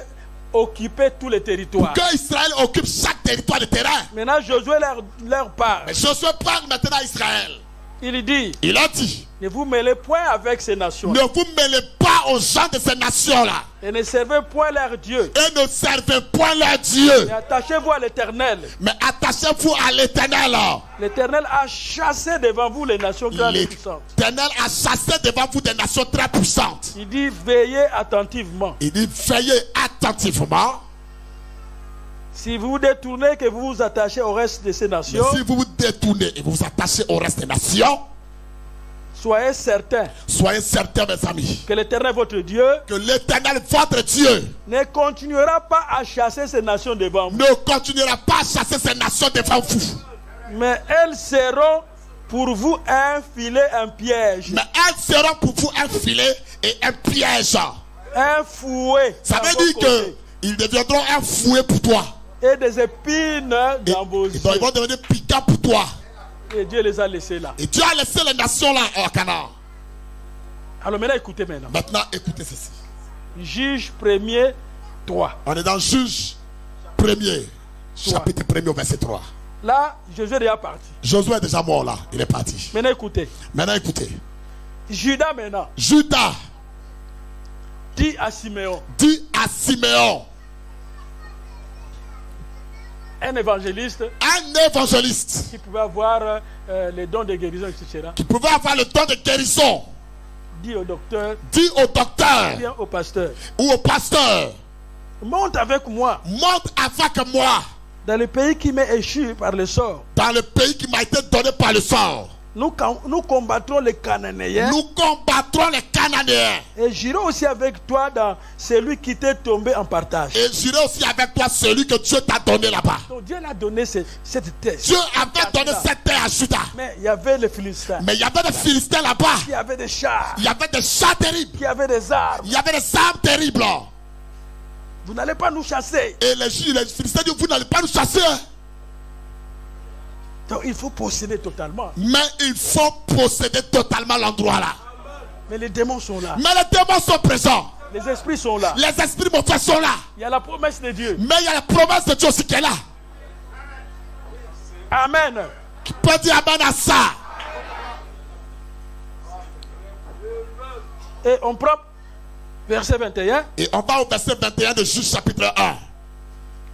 occuper tous les territoires. Pour que Israël occupe chaque territoire de terrain. Maintenant Josué leur parle. Mais Josué parle maintenant à Israël. Il dit. Il a dit. Ne vous mêlez point avec ces nations. Ne vous mêlez pas aux gens de ces nations-là. Et ne servez point leur Dieu. Et ne servez point leur Dieu. Mais attachez-vous à l'Éternel. Mais attachez-vous à l'Éternel. L'Éternel a chassé devant vous les nations très puissantes. L'Éternel a chassé devant vous des nations très puissantes. Il dit veillez attentivement. Il dit veillez attentivement. Si vous vous détournez, que vous vous attachez au reste de ces nations. Mais si vous vous détournez et vous vous attachez au reste des nations. Soyez certains, mes amis, que l'Éternel votre Dieu, ne continuera pas à chasser ces nations devant vous. Ne continuera pas à chasser ces nations devant vous. Mais elles seront pour vous un filet, un piège. Mais elles seront pour vous un filet et un piège. Un fouet. Ça veut dire qu'ils deviendront un fouet pour toi. Et des épines dans vos yeux. Donc ils vont devenir piquants pour toi. Et Dieu les a laissés là. Et Dieu a laissé les nations là au Canaan. Alors maintenant écoutez maintenant. Maintenant écoutez ceci. Juge 1er 3. On est dans Juge 1er. Chapitre 1er au verset 3. Là, Josué est déjà parti. Josué est déjà mort là. Il est parti. Maintenant écoutez. Maintenant écoutez. Judas maintenant. Judas. Dit à Siméon. Dit à Siméon. Un évangéliste qui pouvait avoir les dons de guérison, etc. Qui pouvait avoir le don de guérison. Dit au docteur. Bien au pasteur. Ou au pasteur. Monte avec moi. Monte avec moi. Dans le pays qui m'est échu par le sort. Dans le pays qui m'a été donné par le sort. Nous combattrons les Cananéens. Nous combattrons les Cananéens. Et j'irai aussi avec toi dans celui qui t'est tombé en partage. Et j'irai aussi avec toi celui que Dieu t'a donné là-bas. Donc Dieu a donné cette terre. Dieu avait donné cette terre à Judas. Mais il y avait les Philistins. Mais il y avait des Philistins là-bas. Il y avait des chars. Il y avait des chars terribles. Il y avait des armes. Il y avait des armes terribles. Vous n'allez pas nous chasser. Et les Philistins disent, vous n'allez pas nous chasser. Donc il faut posséder totalement. Mais il faut posséder totalement l'endroit là. Mais les démons sont là. Mais les démons sont présents. Les esprits sont là. Les esprits mauvais sont là. Il y a la promesse de Dieu. Mais il y a la promesse de Dieu aussi qui est là. Amen. Qui peut dire amen à ça? Et on prend verset 21. Et on va au verset 21 de Juge chapitre 1.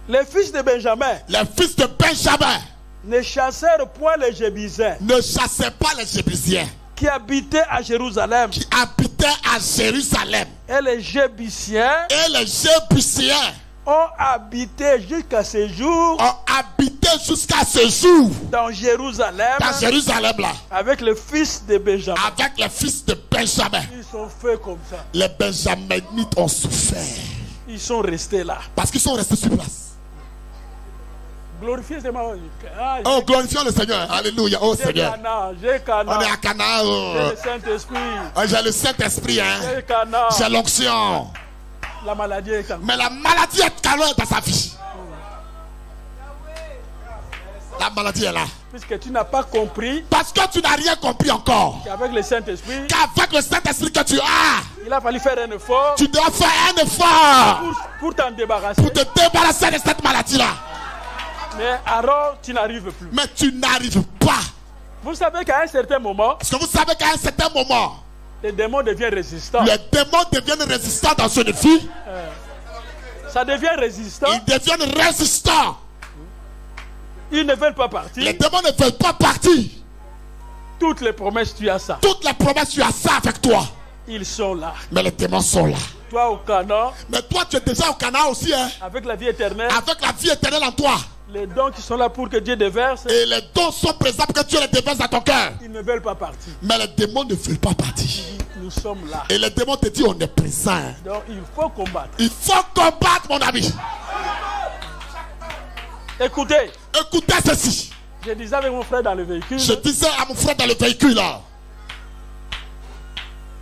Les fils de Benjamin. Les fils de Benjamin. Ne chassèrent point les Jébusiens. Ne chassaient pas les Jébusiens. Qui habitaient à Jérusalem. Qui habitaient à Jérusalem. Et les Jébusiens. Et les Jébusiens. Ont habité jusqu'à ce jour. Ont habité jusqu'à ce jour. Dans Jérusalem. Dans Jérusalem là. Avec les fils de Benjamin. Avec les fils de Benjamin. Ils sont faits comme ça. Les Benjaminites ont souffert. Ils sont restés là. Parce qu'ils sont restés sur place. Glorifiez seulement. Oh, glorifions le Seigneur. Alléluia. Oh Seigneur. J'ai Cana. On est à Cana. J'ai le Saint-Esprit. J'ai le Saint-Esprit. Hein. J'ai Cana. J'ai l'onction. La maladie est calme. Mais la maladie est calme dans sa vie. La maladie est là. Puisque tu n'as pas compris. Parce que tu n'as rien compris encore. Qu'avec le Saint-Esprit. Qu'avec le Saint-Esprit que tu as. Il a fallu faire un effort. Tu dois faire un effort. Pour t'en débarrasser. Pour te débarrasser de cette maladie-là. Mais alors, tu n'arrives plus. Mais tu n'arrives pas. Vous savez qu'à un certain moment. Est-ce que vous savez qu'à un certain moment. Les démons deviennent résistants. Les démons deviennent résistants dans ce défi. Ça devient résistant. Ils deviennent résistants. Ils ne veulent pas partir. Les démons ne veulent pas partir. Toutes les promesses, tu as ça. Toutes les promesses, tu as ça avec toi. Ils sont là. Mais les démons sont là. Toi au Canaan. Mais toi, tu es déjà au Canaan aussi. Hein? Avec la vie éternelle. Avec la vie éternelle en toi. Les dons qui sont là pour que Dieu déverse. Et les dons sont présents pour que Dieu les déverse dans ton cœur. Ils ne veulent pas partir. Mais les démons ne veulent pas partir. Nous sommes là. Et les démons te disent on est présent. Donc il faut combattre. Il faut combattre, mon ami. Écoutez. Écoutez ceci. Je disais avec mon frère dans le véhicule. Je disais à mon frère dans le véhicule là.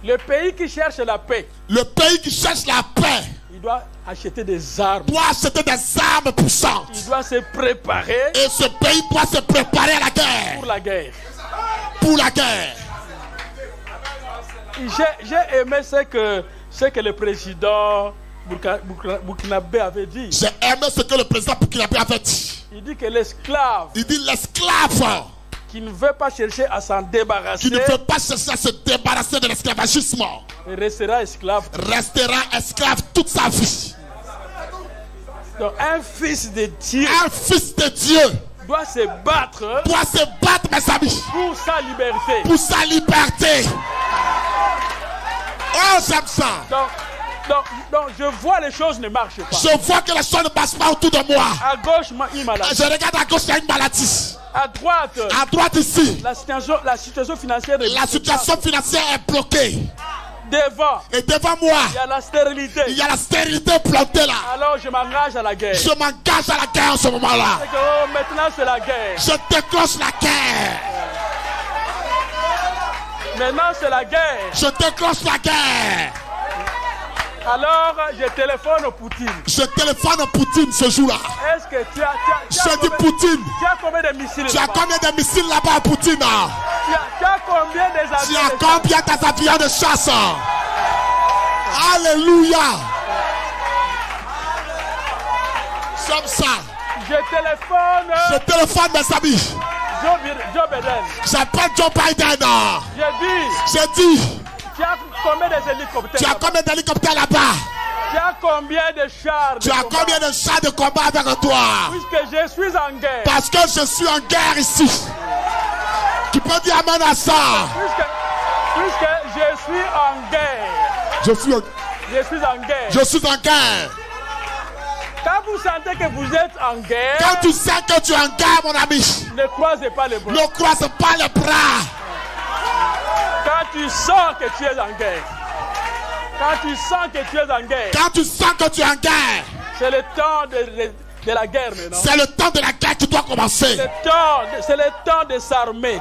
Le pays qui cherche la paix. Le pays qui cherche la paix. Il doit acheter des armes. Doit acheter des armes puissantes. Il doit se préparer. Et ce pays doit se préparer à la guerre. Pour la guerre. Pour la guerre. J'ai aimé ce que le président burkinabé avait dit. J'ai aimé ce que le président burkinabé avait dit. Il dit que l'esclave. Il dit l'esclave. Qui ne veut pas chercher à s'en débarrasser. Qui ne veut pas chercher à se débarrasser de l'esclavagisme. Il restera esclave. Restera esclave toute sa vie. Donc un fils de Dieu. Un fils de Dieu. Doit se battre. Doit se battre, mes amis. Pour sa liberté. Pour sa liberté. Oh, j'aime ça. Donc, je vois les choses ne marchent pas. Je vois que les choses ne marchent pas autour de moi. À gauche, une maladie. Je regarde à gauche, il y a une maladie. À droite. À droite ici. La situation financière est La situation financière est bloquée. Devant. Et devant moi. Il y a la stérilité. Il y a la stérilité plantée là. Alors je m'engage à la guerre. Je m'engage à la guerre en ce moment-là. Maintenant c'est la guerre. Je déclenche la guerre. Maintenant c'est la guerre. Je déclenche la guerre. Alors je téléphone au Poutine. Je téléphone au Poutine ce jour-là. Est-ce que tu as je dis Poutine. Tu as combien de missiles Tu as combien de missiles là-bas, Poutine? Tu as combien d'avions? Tu as combien d'avions de chasse? Alléluia. Comme ça. Je téléphone mes amis. Joe Biden. J'appelle Joe Biden. J'ai dit. Tu as combien d'hélicoptères là-bas? Tu as combien de chars de combat? Combien de chars de combat avec toi? Puisque je suis en guerre. Parce que je suis en guerre ici. Tu peux dire amen à ça? Puisque je suis en guerre. Je suis en guerre. Je suis en guerre. Quand vous sentez que vous êtes en guerre. Quand tu sens que tu es en guerre, mon ami. Ne croisez pas les bras. Ne croise pas les bras. Quand tu sens que tu es en guerre. Quand tu sens que tu es en guerre. Quand tu sens que tu es en guerre. C'est le temps de la guerre maintenant. C'est le temps de la guerre tu dois commencer. C'est le temps de s'armer.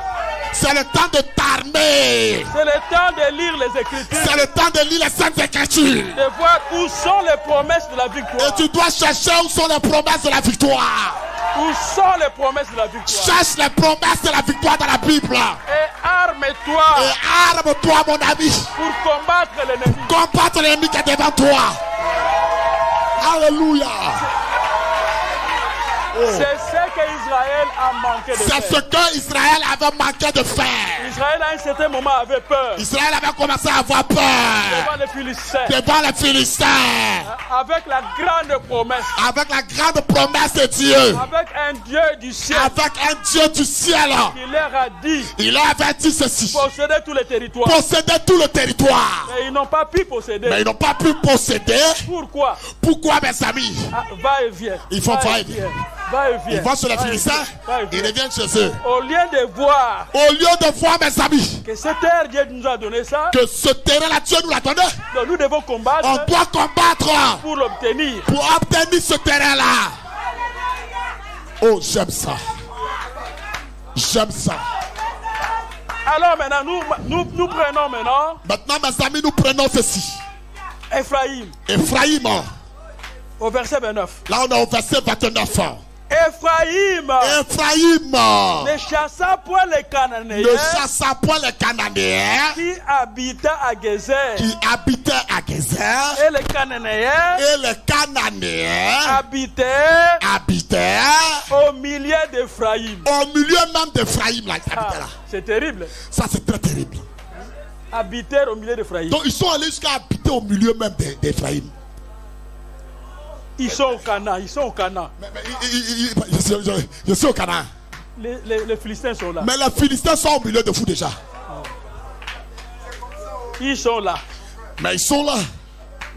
C'est le temps de t'armer. C'est le temps de lire les Écritures. C'est le temps de lire les Saintes Écritures. De voir où sont les promesses de la victoire. Et tu dois chercher où sont les promesses de la victoire. Où sont les promesses de la victoire? Cherche les promesses de la victoire dans la Bible. Et arme-toi. Et arme-toi, mon ami. Pour combattre l'ennemi. Combattre l'ennemi qui est devant toi. Alléluia. C'est ce qu'Israël a manqué de faire. C'est ce qu'Israël avait manqué de faire. Israël à un certain moment avait peur. Israël avait commencé à avoir peur. Devant les Philistins. Devant les Philistins. Avec la grande promesse. Avec la grande promesse de Dieu. Avec un Dieu du ciel. Avec un Dieu du ciel. Il leur a dit. Il leur avait dit ceci. Posséder tout le territoire. Posséder tout le territoire. Mais ils n'ont pas pu posséder. Mais ils n'ont pas pu posséder. Pourquoi? Pourquoi, mes amis? Va et viens. Ils font va et vient. Va et viens. Ils vont sur les Philistins. Ils reviennent chez eux. Au lieu de voir. Au lieu de voir, mes amis. Que cette terre, Dieu nous a donné ça. Que ce terrain-là, Dieu nous l'a donné. Donc nous devons combattre. On doit combattre. Pour l'obtenir. Pour obtenir ce terrain-là. Oh, j'aime ça. J'aime ça. Alors maintenant, nous prenons maintenant. Maintenant, mes amis, nous prenons ceci. Ephraïm. Ephraïm. Au verset 29. Là, on est au verset 29. Ephraïm. Ephraïm. Ne chassa point les Cananéens. Ne chassa point les Cananéens. Qui habitaient à Gézer. Qui habitaient à Gézer. Et les Cananéens. Et les Cananéens. Habitaient. Au milieu d'Ephraïm. Au milieu même d'Ephraïm, là, ils habitaient là. C'est terrible. Ça, c'est très terrible. Habiter au milieu d'Ephraïm. Donc, ils sont allés jusqu'à habiter au milieu même d'Ephraïm. Ils sont au Canaan, ils sont au Canaan. Je suis au Canaan. Les Philistins sont là. Mais les Philistins sont au milieu de vous déjà. Ils sont là. Mais ils sont là.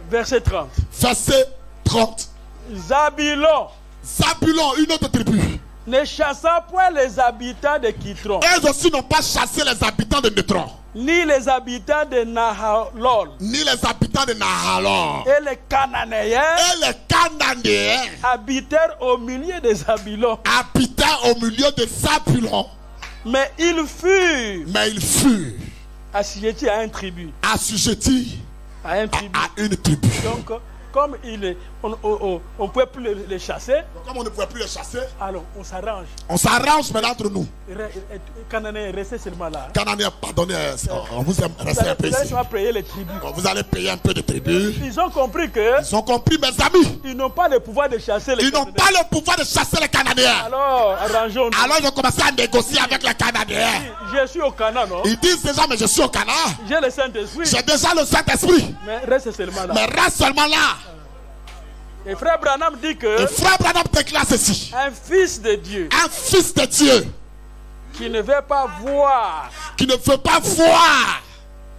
Verset 30. Verset 30. Zabulon. Zabulon, une autre tribu. Ne chassant point les habitants de Kitron. Elles aussi n'ont pas chassé les habitants de Netron. Ni les habitants de Nahalol. Ni les habitants de Nahalol. Et les Cananéens. Et les Cananéens. Habitèrent au milieu des Zabulon. Habitèrent au milieu des Zabulon. Mais ils furent. Assujettis à une tribu. Assujettis à une tribu. Donc, comme on ne pouvait plus les chasser. Comme on ne pouvait plus les chasser. Alors, on s'arrange. On s'arrange maintenant entre nous. Cananéens, restez seulement là. Cananéens, pardonnez, on vous aime rester un peu ici. Vous allez payer les tribus. Vous allez payer un peu de tribus. Ils ont compris que. Ils ont compris, mes amis. Ils n'ont pas le pouvoir de chasser les Cananéens. Ils n'ont pas le pouvoir de chasser les Cananéens. Alors, arrangeons-nous. Alors, ils ont commencé à négocier avec les Cananéens. Je suis au Canaan, non? Ils disent déjà, mais je suis au Canaan. J'ai le Saint-Esprit. J'ai déjà le Saint-Esprit. Mais reste seulement là. Mais reste seulement là. Et frère Branham dit que. Et frère Branham déclare ceci. Un fils de Dieu. Un fils de Dieu. Qui ne veut pas voir. Qui ne veut pas voir.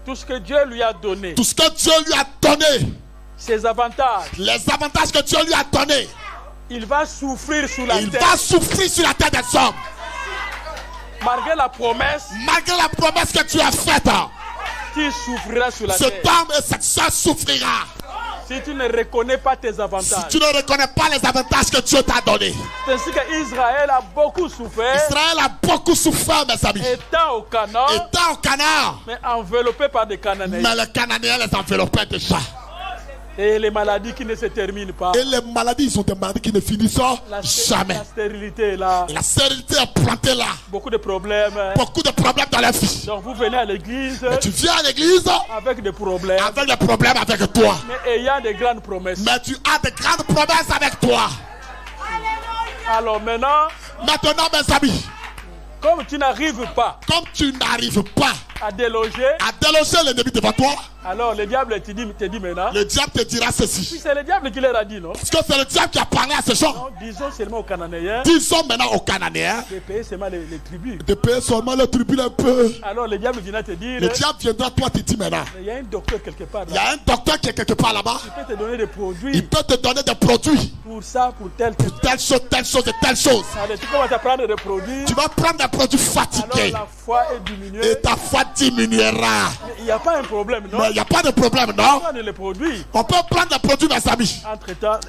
Tout ce que Dieu lui a donné. Tout ce que Dieu lui a donné. Ses avantages. Les avantages que Dieu lui a donnés. Il va souffrir sur la terre. Il va souffrir sur la terre des hommes. Malgré la promesse. Malgré la promesse que tu as faite. Tu souffriras sur la terre. Cet homme et cette soeur souffrira. Si tu ne reconnais pas tes avantages. Si tu ne reconnais pas les avantages que Dieu t'a donnés. C'est ainsi qu'Israël a beaucoup souffert. Israël a beaucoup souffert, mes amis. Étant au Canaan. Mais enveloppé par des Cananéens. Mais les Cananéens les enveloppaient déjà. Et les maladies qui ne se terminent pas. Et les maladies sont des maladies qui ne finissent jamais. La stérilité est là. La stérilité est plantée là. Beaucoup de problèmes. Beaucoup de problèmes dans la vie. Donc vous venez à l'église. Mais tu viens à l'église. Avec des problèmes. Avec des problèmes avec toi. Mais ayant des grandes promesses. Mais tu as des grandes promesses avec toi. Alors maintenant, mes amis. Comme tu n'arrives pas. À déloger l'ennemi devant toi. Alors le diable te dit maintenant. Le diable te dira ceci. Puis c'est le diable qui leur a dit, non? Parce que c'est le diable qui a parlé à ces gens. Non, disons seulement aux Cananéens. Disons maintenant aux Cananéens. De payer seulement les tribus. De payer seulement les tribus un peu. Alors le diable viendra te dire. Le diable viendra toi te dire maintenant. Il y a un docteur quelque part là. Il y a un docteur qui est quelque part là-bas. Il peut te donner des produits. Il peut te donner des produits. Pour ça, pour telle chose et telle chose. Alors, tu commences à prendre des produits. Tu vas prendre des produits fatigués. Alors la foi est diminuée. Et ta foi diminuera. Mais il n'y a pas un problème, non? Mais il n'y a pas de problème, non? On peut prendre les produits. On peut prendre des produits, mes amis. Entre-temps,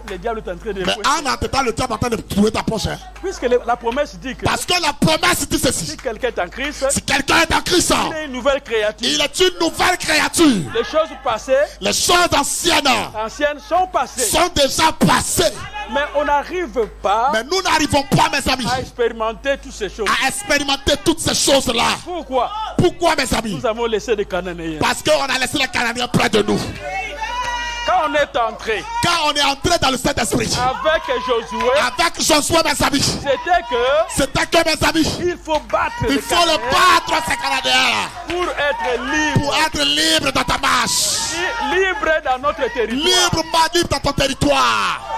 Le diable est en train de... Mais en entendant, le diable est en train de trouver ta poche. Hein? Puisque la promesse dit que... Parce que la promesse dit ceci. Si quelqu'un est en Christ, si quelqu'un est en Christ, il est une nouvelle créature. Il est une nouvelle créature. Les choses passées, les choses anciennes sont passées. Sont déjà passées. Mais on n'arrive pas. Mais nous n'arrivons pas, mes amis, à expérimenter toutes ces choses. À expérimenter toutes ces choses-là. Pourquoi? Pourquoi, mes amis? Nous avons laissé les Cananéens. Parce qu'on a laissé les Cananéens près de nous. Quand on est entré. Quand on est entré dans le Saint-Esprit. Avec Josué. Avec Josué, mes amis. C'était que, mes amis. Il faut battre. Il faut le battre, ces Cananéens-là. Pour être libre. Pour être libre dans ta marche. Libre dans notre territoire. Libre dans ton territoire.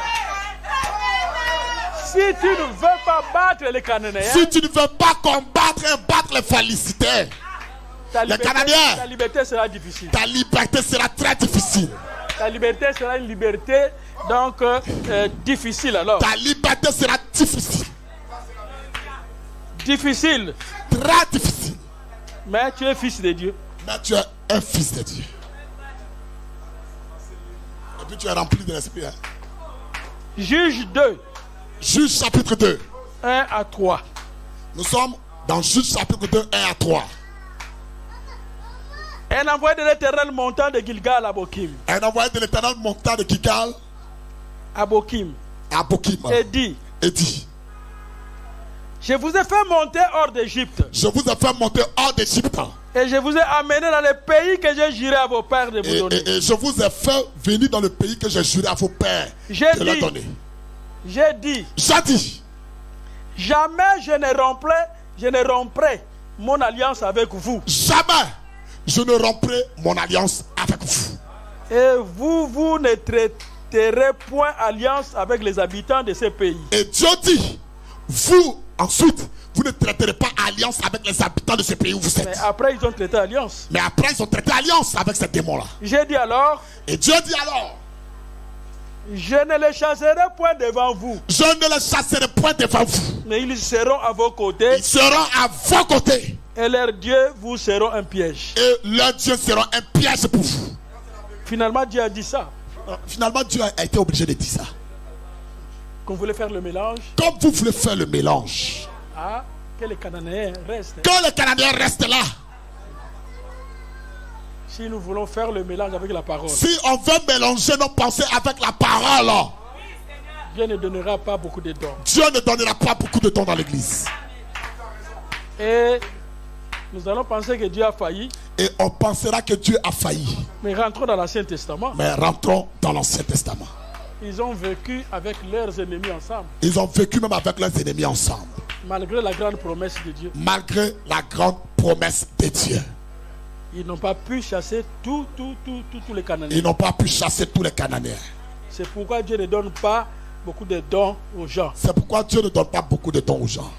Si tu ne veux pas battre les Cananéens. Si tu ne veux pas combattre et battre les Philistins. Les Cananéens. Ta liberté sera difficile. Ta liberté sera très difficile. Ta liberté sera une liberté donc difficile alors. Ta liberté sera difficile. Difficile. Très difficile. Mais tu es fils de Dieu. Mais tu es un fils de Dieu. Et puis tu es rempli de l'esprit. Hein? Juge 2. Juge chapitre 2. 1 à 3. Nous sommes dans Juge chapitre 2, 1 à 3. Un envoyé de l'Éternel montant de Gilgal à Bokim. Un envoyé de l'Éternel montant de Gilgal à Bokim. À Bokim. Et dit. Je vous ai fait monter hors d'Égypte. Je vous ai fait monter hors d'Égypte. Et je vous ai amené dans le pays que j'ai juré à vos pères de vous donner. Et je vous ai fait venir dans le pays que j'ai juré à vos pères de leur donner. J'ai dit. Jamais je ne romprai mon alliance avec vous. Jamais je ne romprai mon alliance avec vous. Et vous ne traiterez point alliance avec les habitants de ces pays. Et Dieu dit, vous ensuite, vous ne traiterez pas alliance avec les habitants de ce pays où vous êtes. Mais après ils ont traité alliance. Mais après ils ont traité alliance avec ces démons-là. J'ai dit alors. Et Dieu dit alors. Je ne les chasserai point devant vous. Je ne les chasserai point devant vous. Mais ils seront à vos côtés. Ils seront à vos côtés. Et leurs dieux vous seront un piège. Et leurs dieux seront un piège pour vous. Finalement, Dieu a dit ça. Finalement, Dieu a été obligé de dire ça. Qu'on voulait faire le mélange. Comme vous voulez faire le mélange. Ah, que les Cananéens restent. Que les Cananéens restent là. Si nous voulons faire le mélange avec la parole. Si on veut mélanger nos pensées avec la parole. Dieu ne donnera pas beaucoup de dons. Dieu ne donnera pas beaucoup de dons dans l'église. Et nous allons penser que Dieu a failli. Et on pensera que Dieu a failli. Mais rentrons dans l'Ancien Testament. Mais rentrons dans l'Ancien Testament. Ils ont vécu avec leurs ennemis ensemble. Ils ont vécu même avec leurs ennemis ensemble. Malgré la grande promesse de Dieu. Malgré la grande promesse de Dieu. Ils n'ont pas pu chasser tous les Cananéens. Ils n'ont pas pu chasser tous les Cananéens. C'est pourquoi Dieu ne donne pas beaucoup de dons aux gens. C'est pourquoi Dieu ne donne pas beaucoup de dons aux gens.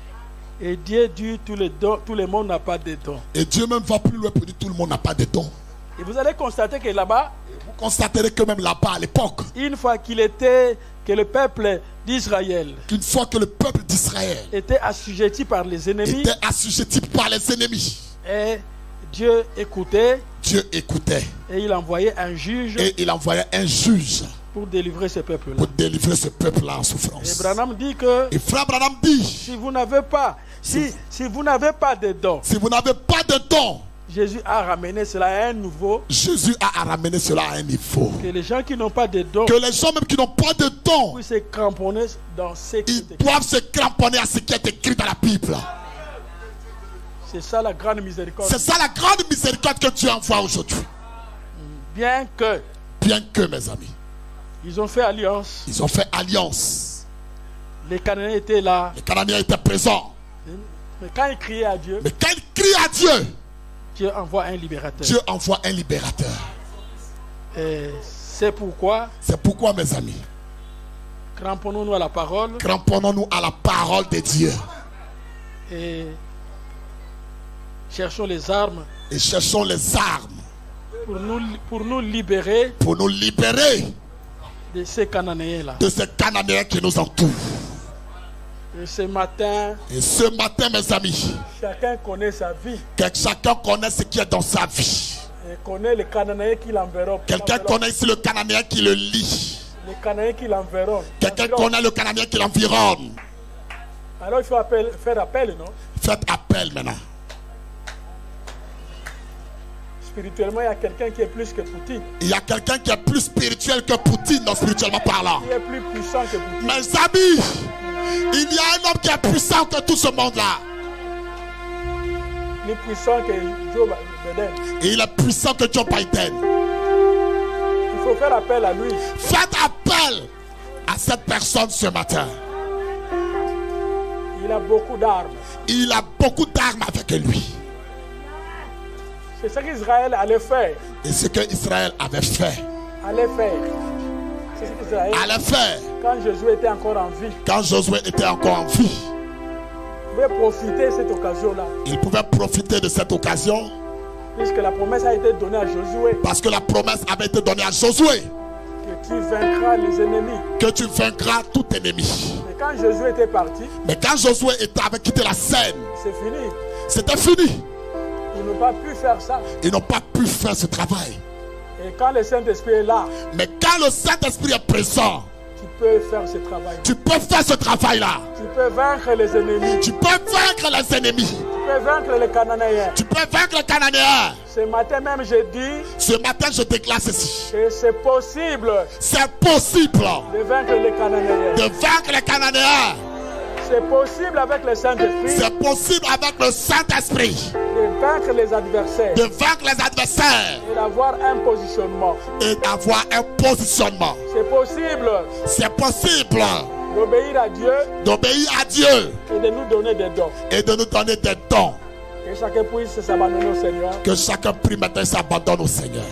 Et Dieu dit tout le monde n'a pas de dons. Et Dieu même va plus loin pour dire tout le monde n'a pas de dons. Et vous allez constater que là-bas, vous constaterez que même là-bas à l'époque, une fois que le peuple d'Israël, qu'une fois que le peuple d'Israël était assujetti par les ennemis, et Dieu écoutait. Et il envoyait un juge. Pour délivrer ce peuple-là. En souffrance. Et Branham dit que. Si vous n'avez pas. Si vous n'avez pas de dons. Si vous n'avez pas de dons. Jésus a ramené cela à un niveau. Que les gens qui n'ont pas de dons. Que les gens même qui n'ont pas de dons. Puissent se cramponner dans ce qui est écrit. Ils doivent se cramponner à ce qui est écrit dans la Bible. C'est ça la grande miséricorde. C'est ça la grande miséricorde que Dieu envoie aujourd'hui. Bien que, mes amis, ils ont fait alliance. Les Cananéens étaient là. Les Cananéens étaient présents. Mais quand ils criaient à Dieu, Dieu envoie un libérateur. Et c'est pourquoi, mes amis, cramponnons-nous à la parole. De Dieu. Et cherchons les armes. Pour nous libérer. De ces Cananéens-là. Qui nous entourent. Et ce matin, mes amis, chacun connaît sa vie. Chacun connaît ce qui est dans sa vie. Et connaît le Cananéen qui l'enveloppe. Quelqu'un connaît ici le Cananéen qui le lie. Les Cananéens qui l'environnent. Quelqu'un connaît le Cananéen qui l'environne. Alors il faut faire appel, non? Faites appel maintenant. Spirituellement, il y a quelqu'un qui est plus que Poutine. Il y a quelqu'un qui est plus spirituel que Poutine, non spirituellement parlant. Qui est plus puissant que Poutine. Mes amis, il y a un homme qui est puissant que tout ce monde-là. Il est puissant que Joe Biden. Et il est puissant que Joe Biden. Il faut faire appel à lui. Faites appel à cette personne ce matin. Il a beaucoup d'armes. Il a beaucoup d'armes avec lui. C'est ce qu'Israël allait faire. Et ce que Israël avait fait. Allait faire. C'est ce qu'Israël allait faire. Quand Josué était encore en vie. Quand Josué était encore en vie. Il pouvait profiter de cette occasion-là. Il pouvait profiter de cette occasion. Puisque la promesse a été donnée à Josué. Parce que la promesse avait été donnée à Josué. Que tu vaincras les ennemis. Que tu vaincras tout ennemi. Mais quand Josué était parti. Mais quand Josué avait quitté la scène. C'est fini. C'était fini. Ils n'ont pas pu faire ça. Ils n'ont pas pu faire ce travail. Et quand le Saint-Esprit est là. Mais quand le Saint-Esprit est présent. Tu peux faire ce travail. Tu peux faire ce travail-là. Tu peux vaincre les ennemis. Tu peux vaincre les ennemis. Tu peux vaincre les Cananéens. Tu peux vaincre les Cananéens. Ce matin même, je dis. Ce matin, je déclare ceci. Que c'est possible. C'est possible. De vaincre les Cananéens. De vaincre les Cananéens. C'est possible avec le Saint-Esprit. C'est possible avec le Saint-Esprit. De vaincre les adversaires. De vaincre les adversaires. Et d'avoir un positionnement. Et d'avoir un positionnement. C'est possible. C'est possible. D'obéir à Dieu. D'obéir à Dieu. Et de nous donner des dons. Et de nous donner des dons. Que chacun puisse s'abandonner au Seigneur. Que chacun prie maintenant s'abandonne au Seigneur.